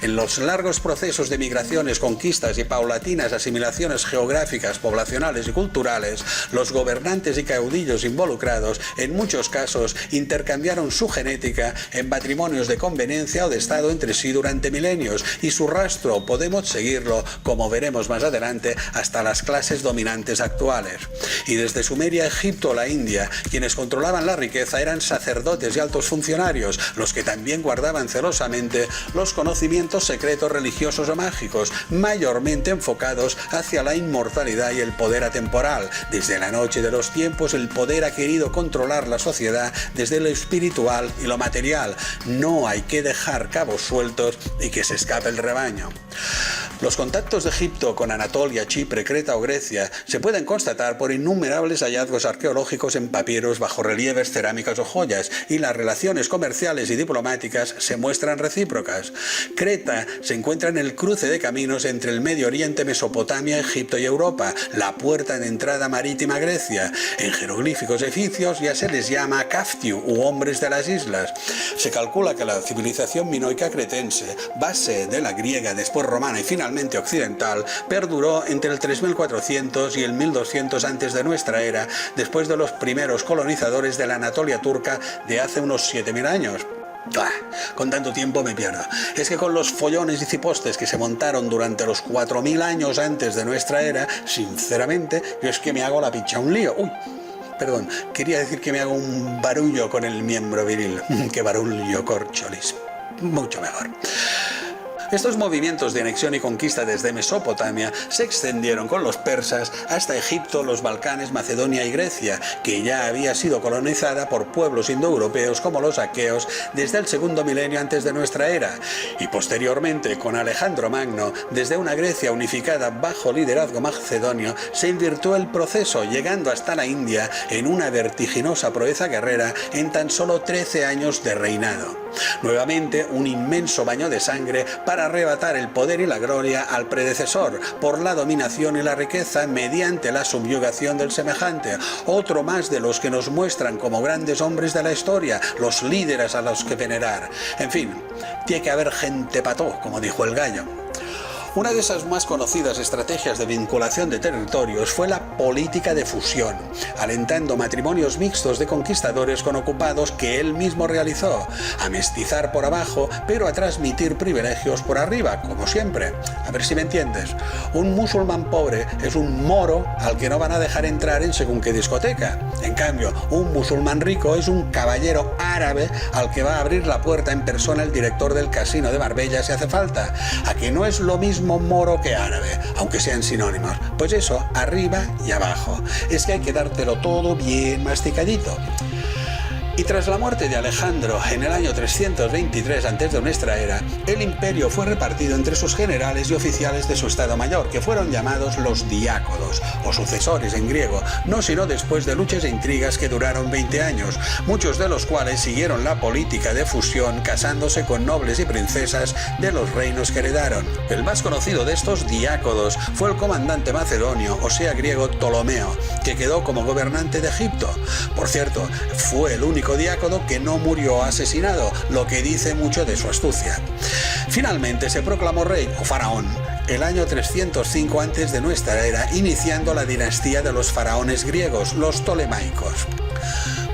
En los largos procesos de migraciones, conquistas y paulatinas asimilaciones geográficas, poblacionales y culturales, los gobernantes y caudillos involucrados, en muchos casos, intercambiaron su genética en matrimonios de conveniencia o de estado entre sí durante milenios, y su rastro podemos seguirlo, como veremos más adelante, hasta las clases dominantes actuales. Y desde Sumeria, Egipto o la India, quienes controlaban la riqueza eran sacerdotes y altos funcionarios, los que también guardaban celosamente los conocimientos secretos religiosos o mágicos, mayormente enfocados hacia la inmortalidad y el poder atemporal. Desde la noche de los tiempos, el poder ha querido controlar la sociedad desde lo espiritual y lo material. No hay que dejar cabos sueltos y que se escape el rebaño. Los contactos de Egipto con Anatolia, Chipre, Creta o Grecia se pueden constatar por innumerables hallazgos arqueológicos en papiros, bajorrelieves, cerámicas o joyas, y las relaciones comerciales y diplomáticas se muestran recíprocas. Creta se encuentra en el cruce de caminos entre el Medio Oriente, Mesopotamia, Egipto y Europa, la puerta de entrada marítima a Grecia. En jeroglíficos egipcios ya se les llama Kaftiu u hombres de las islas. Se calcula que la civilización minoica cretense, base de la griega, después romana y finalmente occidental, perduró entre el 3400 y el 1200 antes de nuestra era, después de los primeros colonizadores de la Anatolia turca de hace unos 7000 años. Con tanto tiempo me pierdo. Es que con los follones y cipostes que se montaron durante los 4000 años antes de nuestra era, sinceramente, yo es que me hago la picha un lío. Perdón, quería decir que me hago un barullo con el miembro viril. ¡Qué barullo, corcholis! Mucho mejor. Estos movimientos de anexión y conquista desde Mesopotamia se extendieron con los persas hasta Egipto, los Balcanes, Macedonia y Grecia, que ya había sido colonizada por pueblos indoeuropeos como los aqueos desde el segundo milenio antes de nuestra era, y posteriormente con Alejandro Magno, desde una Grecia unificada bajo liderazgo macedonio, se invirtió el proceso, llegando hasta la India en una vertiginosa proeza guerrera en tan solo 13 años de reinado. Nuevamente, un inmenso baño de sangre para arrebatar el poder y la gloria al predecesor por la dominación y la riqueza mediante la subyugación del semejante. Otro más de los que nos muestran como grandes hombres de la historia, los líderes a los que venerar. En fin, tiene que haber gente pató, como dijo el gallo. Una de esas más conocidas estrategias de vinculación de territorios fue la política de fusión, alentando matrimonios mixtos de conquistadores con ocupados que él mismo realizó, a mestizar por abajo, pero a transmitir privilegios por arriba, como siempre. A ver si me entiendes. Un musulmán pobre es un moro al que no van a dejar entrar en según qué discoteca. En cambio, un musulmán rico es un caballero árabe al que va a abrir la puerta en persona el director del casino de Marbella si hace falta. ¿A que no es lo mismo moro que árabe, aunque sean sinónimos? Pues eso, arriba y abajo. Es que hay que dártelo todo bien masticadito. Y tras la muerte de Alejandro en el año 323 a.C., el imperio fue repartido entre sus generales y oficiales de su estado mayor, que fueron llamados los diáconos, o sucesores en griego, no sino después de luchas e intrigas que duraron 20 años, muchos de los cuales siguieron la política de fusión, casándose con nobles y princesas de los reinos que heredaron. El más conocido de estos diáconos fue el comandante macedonio, o sea griego, Ptolomeo, que quedó como gobernante de Egipto. Por cierto, fue el único diácono que no murió asesinado, lo que dice mucho de su astucia. Finalmente se proclamó rey, o faraón, el año 305 antes de nuestra era, iniciando la dinastía de los faraones griegos, los ptolemaicos.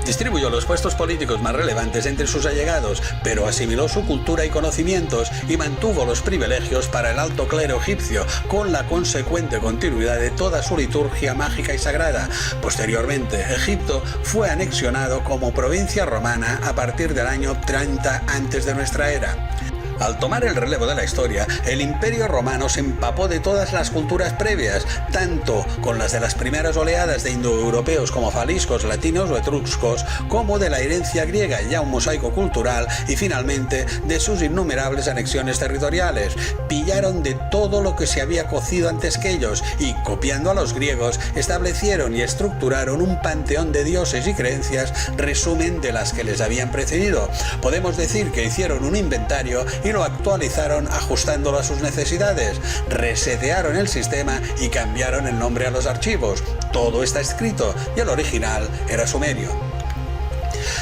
Distribuyó los puestos políticos más relevantes entre sus allegados, pero asimiló su cultura y conocimientos y mantuvo los privilegios para el alto clero egipcio, con la consecuente continuidad de toda su liturgia mágica y sagrada. Posteriormente, Egipto fue anexionado como provincia romana a partir del año 30 antes de nuestra era. Al tomar el relevo de la historia, el Imperio Romano se empapó de todas las culturas previas, tanto con las de las primeras oleadas de indoeuropeos como faliscos, latinos o etruscos, como de la herencia griega, ya un mosaico cultural, y finalmente de sus innumerables anexiones territoriales. Pillaron de todo lo que se había cocido antes que ellos y, copiando a los griegos, establecieron y estructuraron un panteón de dioses y creencias, resumen de las que les habían precedido. Podemos decir que hicieron un inventario y lo actualizaron ajustándolo a sus necesidades, resetearon el sistema y cambiaron el nombre a los archivos. Todo está escrito y el original era sumerio.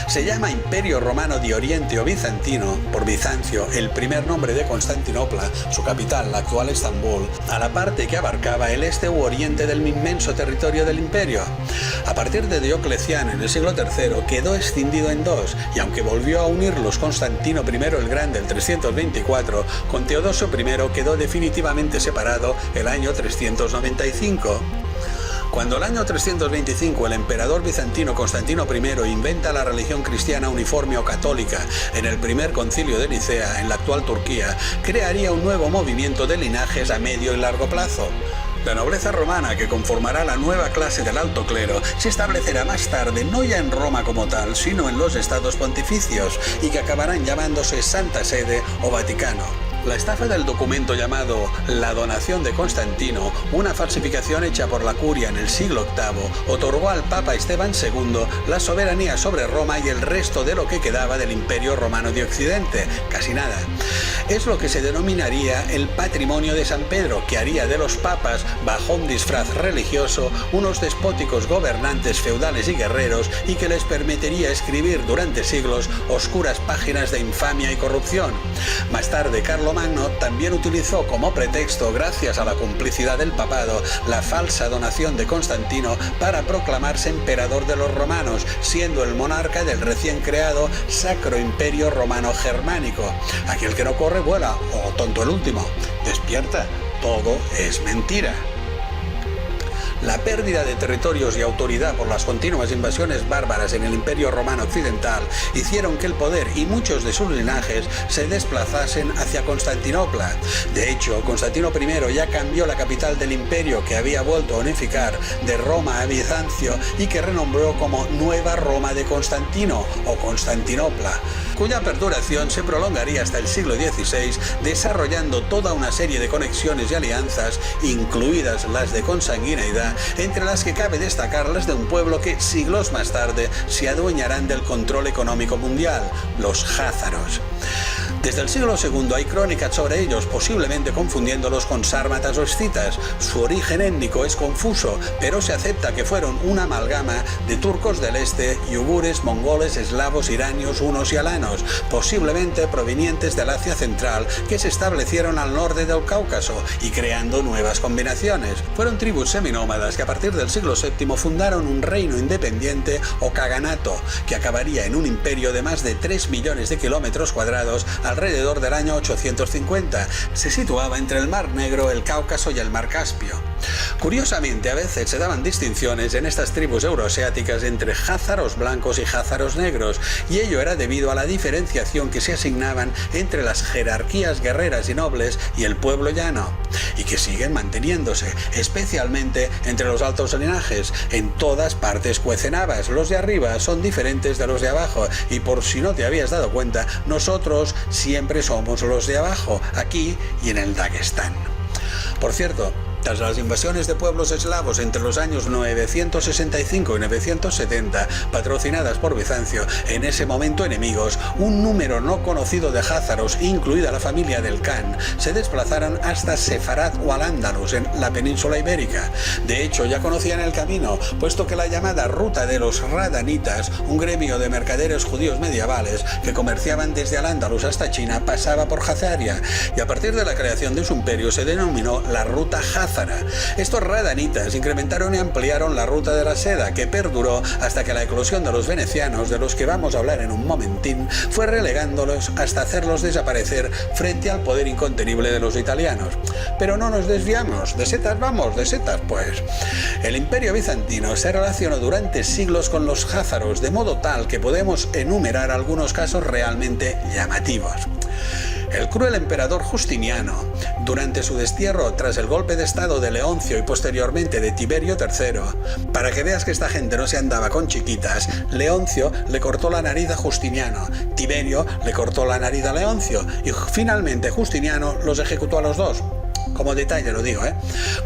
Se llama Imperio Romano de Oriente o Bizantino, por Bizancio, el primer nombre de Constantinopla, su capital, la actual Estambul, a la parte que abarcaba el este u oriente del inmenso territorio del imperio. A partir de Diocleciano en el siglo III quedó escindido en dos, y aunque volvió a unirlos Constantino I el Grande el 324, con Teodosio I quedó definitivamente separado el año 395. Cuando el año 325 el emperador bizantino Constantino I inventa la religión cristiana uniforme o católica en el primer concilio de Nicea, en la actual Turquía, crearía un nuevo movimiento de linajes a medio y largo plazo. La nobleza romana, que conformará la nueva clase del alto clero, se establecerá más tarde no ya en Roma como tal, sino en los estados pontificios, y que acabarán llamándose Santa Sede o Vaticano. La estafa del documento llamado La Donación de Constantino, una falsificación hecha por la curia en el siglo VIII, otorgó al Papa Esteban II la soberanía sobre Roma y el resto de lo que quedaba del Imperio Romano de Occidente, casi nada. Es lo que se denominaría el patrimonio de San Pedro, que haría de los papas, bajo un disfraz religioso, unos despóticos gobernantes feudales y guerreros, y que les permitiría escribir durante siglos oscuras páginas de infamia y corrupción. Más tarde, Carlomagno también utilizó como pretexto, gracias a la complicidad del papado, la falsa donación de Constantino para proclamarse emperador de los romanos, siendo el monarca del recién creado Sacro Imperio Romano Germánico. Aquel que no corre vuela, o tonto el último. Despierta, todo es mentira. La pérdida de territorios y autoridad por las continuas invasiones bárbaras en el Imperio Romano Occidental hicieron que el poder y muchos de sus linajes se desplazasen hacia Constantinopla. De hecho, Constantino I ya cambió la capital del imperio, que había vuelto a unificar, de Roma a Bizancio, y que renombró como Nueva Roma de Constantino o Constantinopla, cuya perduración se prolongaría hasta el siglo XVI, desarrollando toda una serie de conexiones y alianzas, incluidas las de consanguineidad, entre las que cabe destacar las de un pueblo que siglos más tarde se adueñarán del control económico mundial, los jázaros. Desde el siglo II hay crónicas sobre ellos, posiblemente confundiéndolos con sármatas o escitas. Su origen étnico es confuso, pero se acepta que fueron una amalgama de turcos del este, yugures, mongoles, eslavos, iranios, hunos y alanos, posiblemente provenientes del Asia Central, que se establecieron al norte del Cáucaso y creando nuevas combinaciones. Fueron tribus seminómadas que a partir del siglo VII fundaron un reino independiente o kaganato, que acabaría en un imperio de más de 3 millones de kilómetros cuadrados, al alrededor del año 850. Se situaba entre el Mar Negro, el Cáucaso y el Mar Caspio. Curiosamente, a veces se daban distinciones en estas tribus euroasiáticas entre házaros blancos y házaros negros, y ello era debido a la diferenciación que se asignaban entre las jerarquías guerreras y nobles y el pueblo llano, y que siguen manteniéndose, especialmente entre los altos linajes. En todas partes cuecen habas, los de arriba son diferentes de los de abajo, y por si no te habías dado cuenta, nosotros siempre somos los de abajo, aquí y en el Daguestán. Por cierto, tras las invasiones de pueblos eslavos entre los años 965 y 970, patrocinadas por Bizancio, en ese momento enemigos, un número no conocido de házaros, incluida la familia del Khan, se desplazaron hasta Sefarad o Al-Ándalus, en la península ibérica. De hecho, ya conocían el camino, puesto que la llamada Ruta de los Radanitas, un gremio de mercaderes judíos medievales que comerciaban desde Al-Ándalus hasta China, pasaba por Hazaria, y a partir de la creación de su imperio se denominó la Ruta Házara. Estos radanitas incrementaron y ampliaron la ruta de la seda, que perduró hasta que la eclosión de los venecianos, de los que vamos a hablar en un momentín, fue relegándolos hasta hacerlos desaparecer frente al poder incontenible de los italianos. Pero no nos desviamos, de setas vamos, de setas pues. El imperio bizantino se relacionó durante siglos con los házaros, de modo tal que podemos enumerar algunos casos realmente llamativos. El cruel emperador Justiniano, durante su destierro tras el golpe de estado de Leoncio y posteriormente de Tiberio III, para que veas que esta gente no se andaba con chiquitas, Leoncio le cortó la nariz a Justiniano, Tiberio le cortó la nariz a Leoncio y finalmente Justiniano los ejecutó a los dos. Como detalle lo digo,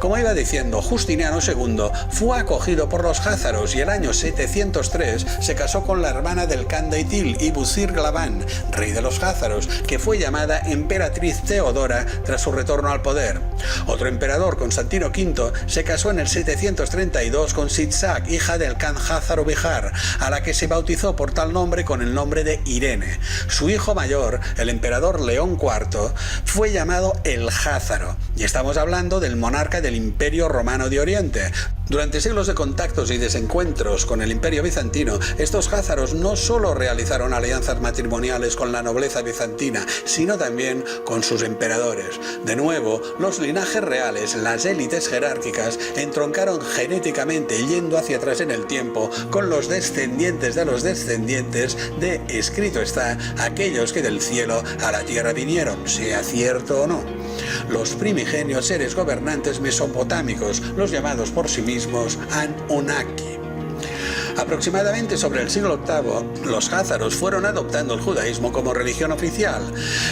Como iba diciendo, Justiniano II fue acogido por los házaros y el año 703 se casó con la hermana del Khan de Itil, Ibuzir Glavan, rey de los házaros, que fue llamada emperatriz Teodora tras su retorno al poder. Otro emperador, Constantino V, se casó en el 732 con Sitzak, hija del Khan házaro Bihar, a la que se bautizó por tal nombre con el nombre de Irene. Su hijo mayor, el emperador León IV, fue llamado el Házaro. Y estamos hablando del monarca del Imperio Romano de Oriente. Durante siglos de contactos y desencuentros con el Imperio bizantino, estos házaros no solo realizaron alianzas matrimoniales con la nobleza bizantina, sino también con sus emperadores. De nuevo, los linajes reales, las élites jerárquicas, entroncaron genéticamente yendo hacia atrás en el tiempo con los descendientes de, escrito está, aquellos que del cielo a la tierra vinieron, sea cierto o no. Los primigenios seres gobernantes mesopotámicos, los llamados por sí mismos Anunnaki. Aproximadamente sobre el siglo VIII, los házaros fueron adoptando el judaísmo como religión oficial.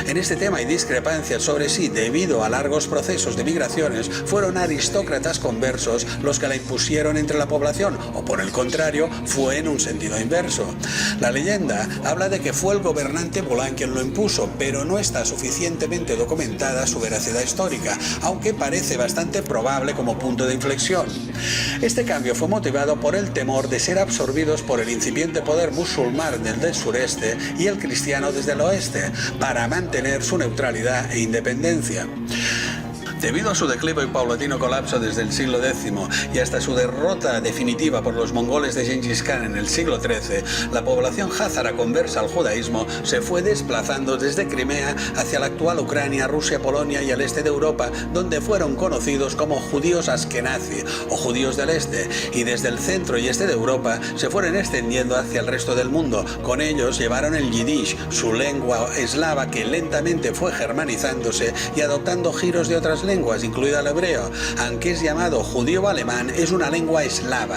En este tema hay discrepancias sobre si, debido a largos procesos de migraciones, fueron aristócratas conversos los que la impusieron entre la población, o por el contrario, fue en un sentido inverso. La leyenda habla de que fue el gobernante Bulán quien lo impuso, pero no está suficientemente documentada su veracidad histórica, aunque parece bastante probable como punto de inflexión. Este cambio fue motivado por el temor de ser absorbidos por el incipiente poder musulmán del sureste y el cristiano desde el oeste, para mantener su neutralidad e independencia. Debido a su declive y paulatino colapso desde el siglo X y hasta su derrota definitiva por los mongoles de Gengis Khan en el siglo XIII, la población házara conversa al judaísmo se fue desplazando desde Crimea hacia la actual Ucrania, Rusia, Polonia y el este de Europa, donde fueron conocidos como judíos askenazi o judíos del este, y desde el centro y este de Europa se fueron extendiendo hacia el resto del mundo. Con ellos llevaron el yiddish, su lengua eslava que lentamente fue germanizándose y adoptando giros de otras lenguas, incluido el hebreo. Aunque es llamado judío alemán, es una lengua eslava.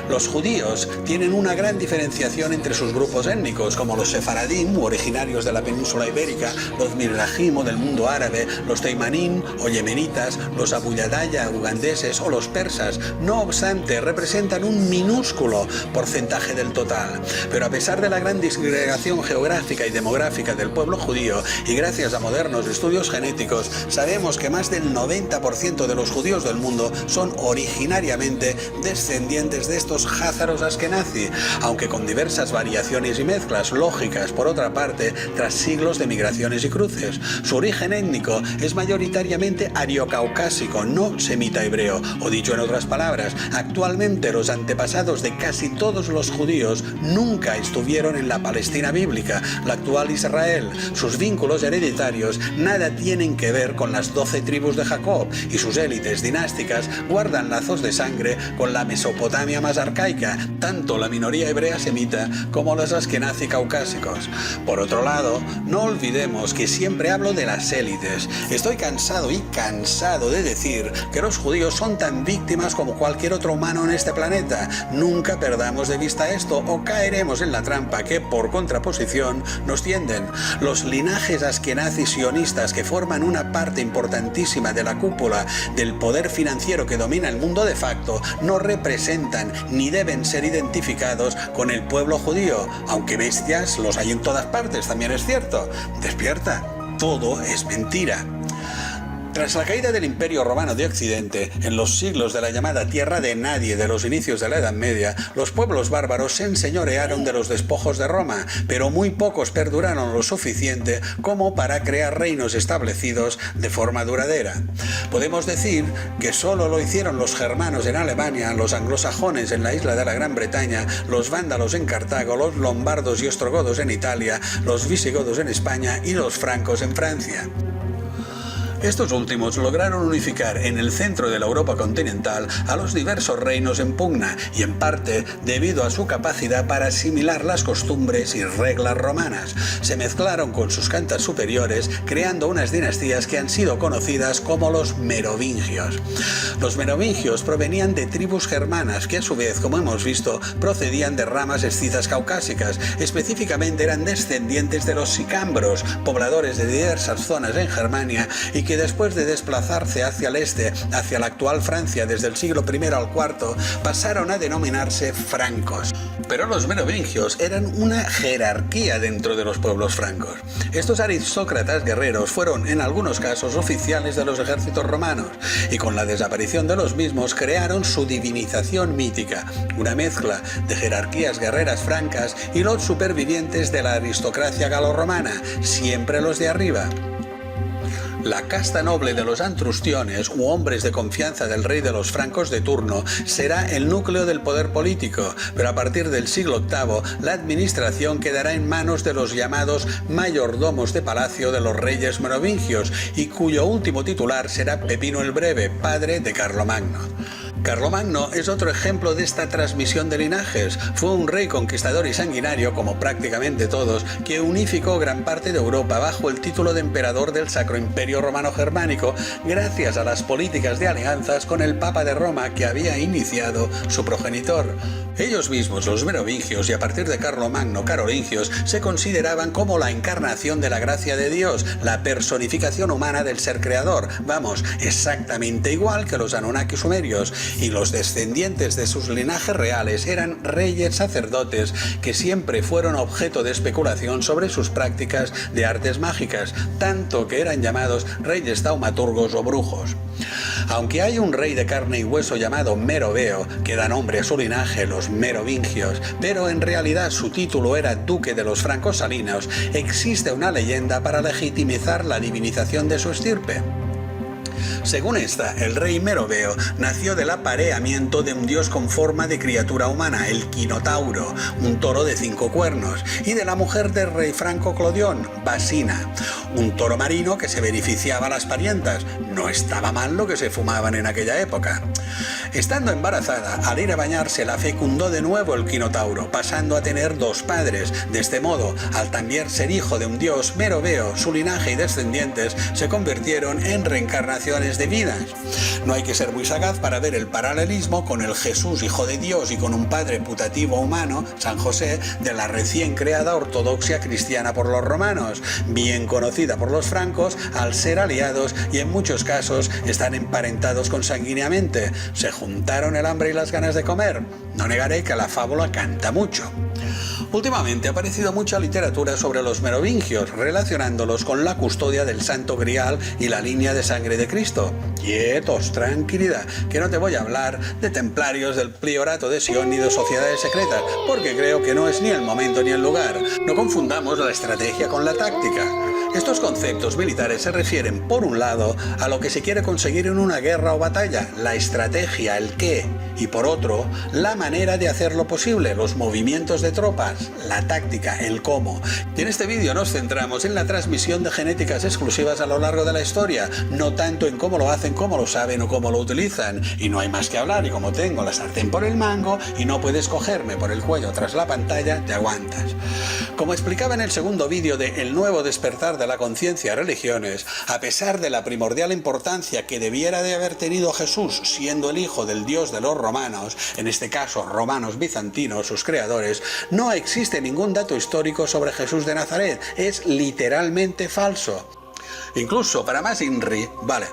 Los judíos tienen una gran diferenciación entre sus grupos étnicos, como los sefaradim, originarios de la península ibérica, los mizrahim o del mundo árabe, los teimanim o yemenitas, los abuyadaya ugandeses o los persas. No obstante, representan un minúsculo porcentaje del total. Pero a pesar de la gran disgregación geográfica y demográfica del pueblo judío, y gracias a modernos estudios genéticos, sabemos que más de del 90% de los judíos del mundo son originariamente descendientes de estos házaros askenazi, aunque con diversas variaciones y mezclas lógicas por otra parte tras siglos de migraciones y cruces. Su origen étnico es mayoritariamente ariocaucásico, no semita hebreo, o dicho en otras palabras, actualmente los antepasados de casi todos los judíos nunca estuvieron en la Palestina bíblica, la actual Israel. Sus vínculos hereditarios nada tienen que ver con las 12 tribus de Jacob y sus élites dinásticas guardan lazos de sangre con la Mesopotamia más arcaica, tanto la minoría hebrea semita como los askenazi caucásicos. Por otro lado, no olvidemos que siempre hablo de las élites. Estoy cansado de decir que los judíos son tan víctimas como cualquier otro humano en este planeta. Nunca perdamos de vista esto o caeremos en la trampa que, por contraposición, nos tienden. Los linajes askenazis sionistas que forman una parte importantísima de la cúpula del poder financiero que domina el mundo de facto no representan ni deben ser identificados con el pueblo judío, aunque bestias los hay en todas partes, también es cierto. Despierta, todo es mentira. Tras la caída del Imperio Romano de Occidente, en los siglos de la llamada Tierra de Nadie de los inicios de la Edad Media, los pueblos bárbaros se enseñorearon de los despojos de Roma, pero muy pocos perduraron lo suficiente como para crear reinos establecidos de forma duradera. Podemos decir que solo lo hicieron los germanos en Alemania, los anglosajones en la isla de la Gran Bretaña, los vándalos en Cartago, los lombardos y ostrogodos en Italia, los visigodos en España y los francos en Francia. Estos últimos lograron unificar en el centro de la Europa continental a los diversos reinos en pugna y en parte debido a su capacidad para asimilar las costumbres y reglas romanas. Se mezclaron con sus cantas superiores creando unas dinastías que han sido conocidas como los merovingios. Los merovingios provenían de tribus germanas que a su vez, como hemos visto, procedían de ramas escitas caucásicas. Específicamente eran descendientes de los sicambros, pobladores de diversas zonas en Germania y que después de desplazarse hacia el este, hacia la actual Francia desde el siglo I al IV, pasaron a denominarse francos. Pero los merovingios eran una jerarquía dentro de los pueblos francos. Estos aristócratas guerreros fueron en algunos casos oficiales de los ejércitos romanos y con la desaparición de los mismos crearon su divinización mítica, una mezcla de jerarquías guerreras francas y los supervivientes de la aristocracia galorromana, siempre los de arriba. La casta noble de los antrustiones u hombres de confianza del rey de los francos de turno será el núcleo del poder político, pero a partir del siglo VIII la administración quedará en manos de los llamados mayordomos de palacio de los reyes merovingios y cuyo último titular será Pepino el Breve, padre de Carlomagno. Carlomagno es otro ejemplo de esta transmisión de linajes. Fue un rey conquistador y sanguinario, como prácticamente todos, que unificó gran parte de Europa bajo el título de emperador del Sacro Imperio Romano Germánico, gracias a las políticas de alianzas con el Papa de Roma que había iniciado su progenitor. Ellos mismos, los merovingios, y a partir de Carlomagno, carolingios, se consideraban como la encarnación de la gracia de Dios, la personificación humana del ser creador, vamos, exactamente igual que los Anunnaki sumerios, y los descendientes de sus linajes reales eran reyes sacerdotes que siempre fueron objeto de especulación sobre sus prácticas de artes mágicas, tanto que eran llamados reyes taumaturgos o brujos. Aunque hay un rey de carne y hueso llamado Meroveo, que da nombre a su linaje, los merovingios, pero en realidad su título era duque de los francos salinos, existe una leyenda para legitimizar la divinización de su estirpe. Según esta, el rey Meroveo nació del apareamiento de un dios con forma de criatura humana, el Quinotauro, un toro de 5 cuernos, y de la mujer del rey franco Clodión, Basina, un toro marino que se beneficiaba a las parientas. No estaba mal lo que se fumaban en aquella época. Estando embarazada, al ir a bañarse la fecundó de nuevo el Quinotauro, pasando a tener 2 padres. De este modo, al también ser hijo de un dios, Meroveo, su linaje y descendientes se convirtieron en reencarnaciones divinas. No hay que ser muy sagaz para ver el paralelismo con el Jesús hijo de Dios y con un padre putativo humano, San José, de la recién creada ortodoxia cristiana por los romanos, bien conocida por los francos al ser aliados y en muchos casos están emparentados consanguíneamente. ¿Se juntaron el hambre y las ganas de comer? No negaré que la fábula canta mucho. Últimamente ha aparecido mucha literatura sobre los merovingios, relacionándolos con la custodia del Santo Grial y la línea de sangre de Cristo. Quietos, tranquilidad, que no te voy a hablar de templarios, del priorato de Sion ni de sociedades secretas, porque creo que no es ni el momento ni el lugar. No confundamos la estrategia con la táctica. Estos conceptos militares se refieren, por un lado, a lo que se quiere conseguir en una guerra o batalla, la estrategia, el qué, y por otro, la manera de hacerlo posible, los movimientos de tropas, la táctica, el cómo. Y en este vídeo nos centramos en la transmisión de genéticas exclusivas a lo largo de la historia, no tanto en cómo lo hacen, cómo lo saben o cómo lo utilizan. Y no hay más que hablar, y como tengo la sartén por el mango y no puedes cogerme por el cuello tras la pantalla, te aguantas. Como explicaba en el segundo vídeo de El nuevo despertar de la conciencia a religiones, a pesar de la primordial importancia que debiera de haber tenido Jesús siendo el hijo del Dios de los romanos, en este caso romanos bizantinos, sus creadores, no existe ningún dato histórico sobre Jesús de Nazaret, es literalmente falso. Incluso para más INRI, vale,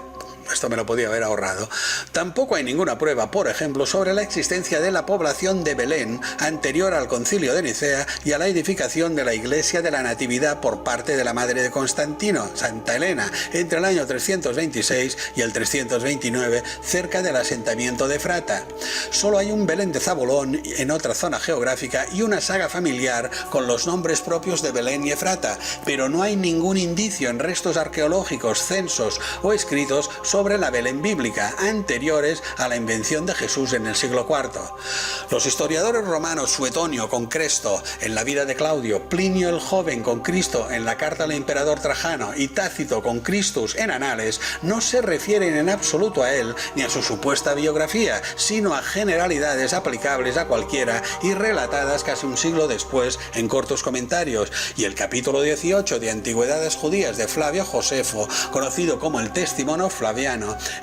esto me lo podía haber ahorrado. Tampoco hay ninguna prueba, por ejemplo, sobre la existencia de la población de Belén anterior al Concilio de Nicea y a la edificación de la Iglesia de la Natividad por parte de la madre de Constantino, Santa Elena, entre el año 326 y el 329, cerca del asentamiento de Efrata. Solo hay un Belén de Zabulón en otra zona geográfica y una saga familiar con los nombres propios de Belén y Efrata, pero no hay ningún indicio en restos arqueológicos, censos o escritos sobre la Belén bíblica, anteriores a la invención de Jesús en el siglo IV. Los historiadores romanos Suetonio con Cresto en la vida de Claudio, Plinio el Joven con Cristo en la carta al emperador Trajano y Tácito con Christus en Anales no se refieren en absoluto a él ni a su supuesta biografía, sino a generalidades aplicables a cualquiera y relatadas casi un siglo después en cortos comentarios. Y el capítulo 18 de Antigüedades Judías de Flavio Josefo, conocido como el Testimonio Flaviano,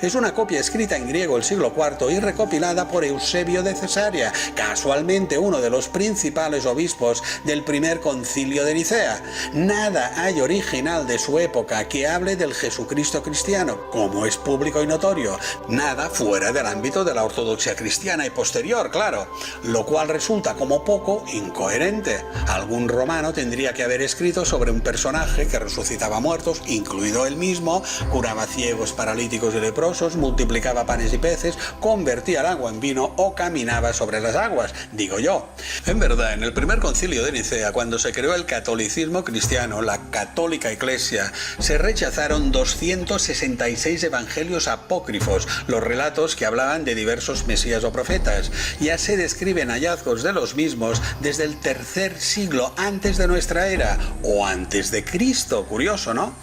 es una copia escrita en griego el siglo IV y recopilada por Eusebio de Cesarea, casualmente uno de los principales obispos del primer concilio de Nicea. Nada hay original de su época que hable del Jesucristo cristiano, como es público y notorio. Nada fuera del ámbito de la ortodoxia cristiana y posterior, claro, lo cual resulta como poco incoherente. Algún romano tendría que haber escrito sobre un personaje que resucitaba muertos, incluido él mismo, curaba ciegos, paralíticos y leprosos, multiplicaba panes y peces, convertía el agua en vino o caminaba sobre las aguas, digo yo. En verdad, en el primer concilio de Nicea, cuando se creó el catolicismo cristiano, la católica iglesia, se rechazaron 266 evangelios apócrifos, los relatos que hablaban de diversos mesías o profetas. Ya se describen hallazgos de los mismos desde el tercer siglo antes de nuestra era, o antes de Cristo, curioso, ¿no?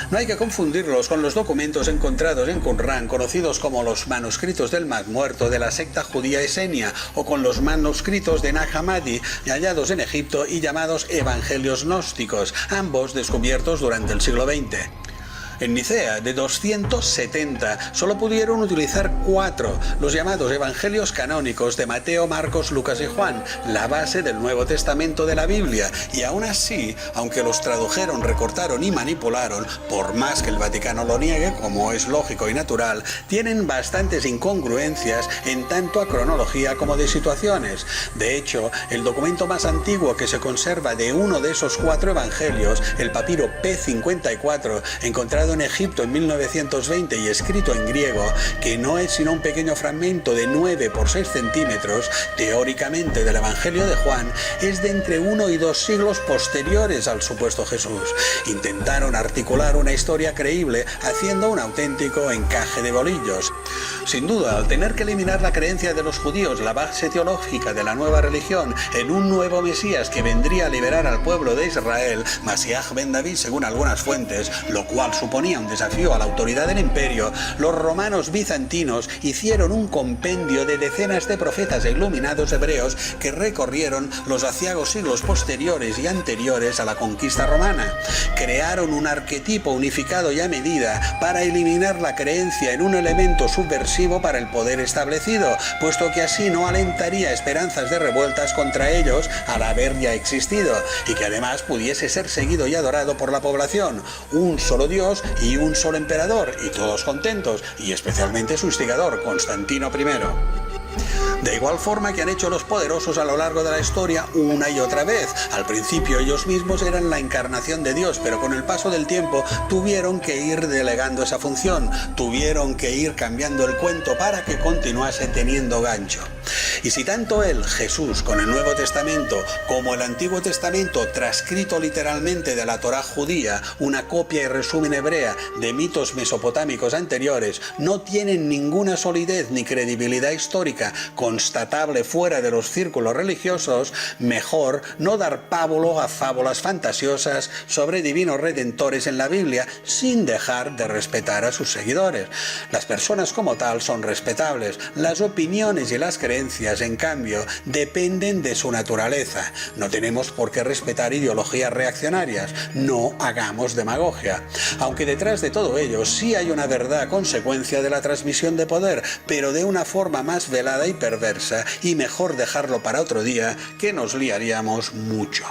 No hay que confundirlos con los documentos encontrados en Qumrán, conocidos como los manuscritos del Mar Muerto de la secta judía esenia, o con los manuscritos de Nag Hammadi hallados en Egipto y llamados evangelios gnósticos, ambos descubiertos durante el siglo XX. En Nicea, de 270, solo pudieron utilizar 4, los llamados evangelios canónicos de Mateo, Marcos, Lucas y Juan, la base del Nuevo Testamento de la Biblia, y aún así, aunque los tradujeron, recortaron y manipularon, por más que el Vaticano lo niegue, como es lógico y natural, tienen bastantes incongruencias en tanto a cronología como de situaciones. De hecho, el documento más antiguo que se conserva de uno de esos 4 evangelios, el papiro P54, encontrado en Egipto en 1920 y escrito en griego, que no es sino un pequeño fragmento de 9 por 6 centímetros, teóricamente del Evangelio de Juan, es de entre 1 y 2 siglos posteriores al supuesto Jesús. Intentaron articular una historia creíble haciendo un auténtico encaje de bolillos. Sin duda, al tener que eliminar la creencia de los judíos, la base teológica de la nueva religión, en un nuevo Mesías que vendría a liberar al pueblo de Israel, Mashiach ben David según algunas fuentes, lo cual supone un desafío a la autoridad del imperio, los romanos bizantinos hicieron un compendio de decenas de profetas e iluminados hebreos que recorrieron los aciagos siglos posteriores y anteriores a la conquista romana. Crearon un arquetipo unificado y a medida para eliminar la creencia en un elemento subversivo para el poder establecido, puesto que así no alentaría esperanzas de revueltas contra ellos al haber ya existido, y que además pudiese ser seguido y adorado por la población. Un solo Dios y un solo emperador, y todos contentos, y especialmente su instigador, Constantino I. De igual forma que han hecho los poderosos a lo largo de la historia una y otra vez. Al principio ellos mismos eran la encarnación de Dios, pero con el paso del tiempo tuvieron que ir delegando esa función, tuvieron que ir cambiando el cuento para que continuase teniendo gancho. Y si tanto él, Jesús, con el Nuevo Testamento, como el Antiguo Testamento, transcrito literalmente de la Torá judía, una copia y resumen hebrea de mitos mesopotámicos anteriores, no tienen ninguna solidez ni credibilidad histórica constatable fuera de los círculos religiosos, mejor no dar pábulo a fábulas fantasiosas sobre divinos redentores en la Biblia sin dejar de respetar a sus seguidores. Las personas como tal son respetables, las opiniones y las creencias, en cambio, dependen de su naturaleza. No tenemos por qué respetar ideologías reaccionarias, no hagamos demagogia. Aunque detrás de todo ello sí hay una verdad consecuencia de la transmisión de poder, pero de una forma más velada y perversa, y mejor dejarlo para otro día, que nos liaríamos mucho.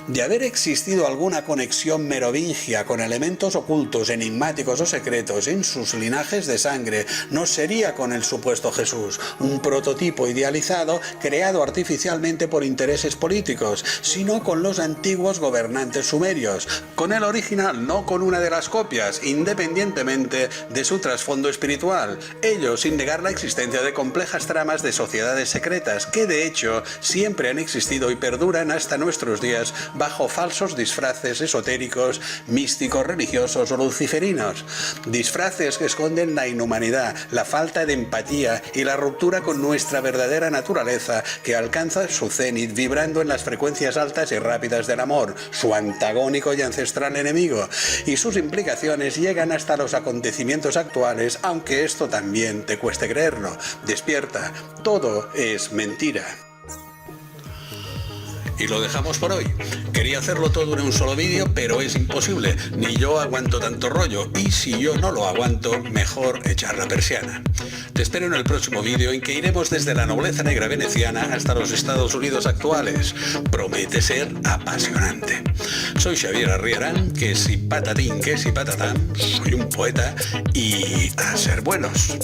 De haber existido alguna conexión merovingia con elementos ocultos, enigmáticos o secretos en sus linajes de sangre, no sería con el supuesto Jesús, un prototipo idealizado creado artificialmente por intereses políticos, sino con los antiguos gobernantes sumerios, con el original, no con una de las copias, independientemente de su trasfondo espiritual, ello sin negar la existencia de complejas tramas de sociedades secretas que de hecho siempre han existido y perduran hasta nuestros días bajo falsos disfraces esotéricos, místicos, religiosos o luciferinos. Disfraces que esconden la inhumanidad, la falta de empatía y la ruptura con nuestra verdadera naturaleza, que alcanza su cenit vibrando en las frecuencias altas y rápidas del amor, su antagónico y ancestral enemigo, y sus implicaciones llegan hasta los acontecimientos actuales, aunque esto también te cueste creerlo. Despierta, todo es mentira. Y lo dejamos por hoy. Quería hacerlo todo en un solo vídeo, pero es imposible. Ni yo aguanto tanto rollo. Y si yo no lo aguanto, mejor echar la persiana. Te espero en el próximo vídeo en que iremos desde la nobleza negra veneciana hasta los Estados Unidos actuales. Promete ser apasionante. Soy Xavier Arriarán, que si patatín, que si patatán. Soy un poeta y a ser buenos.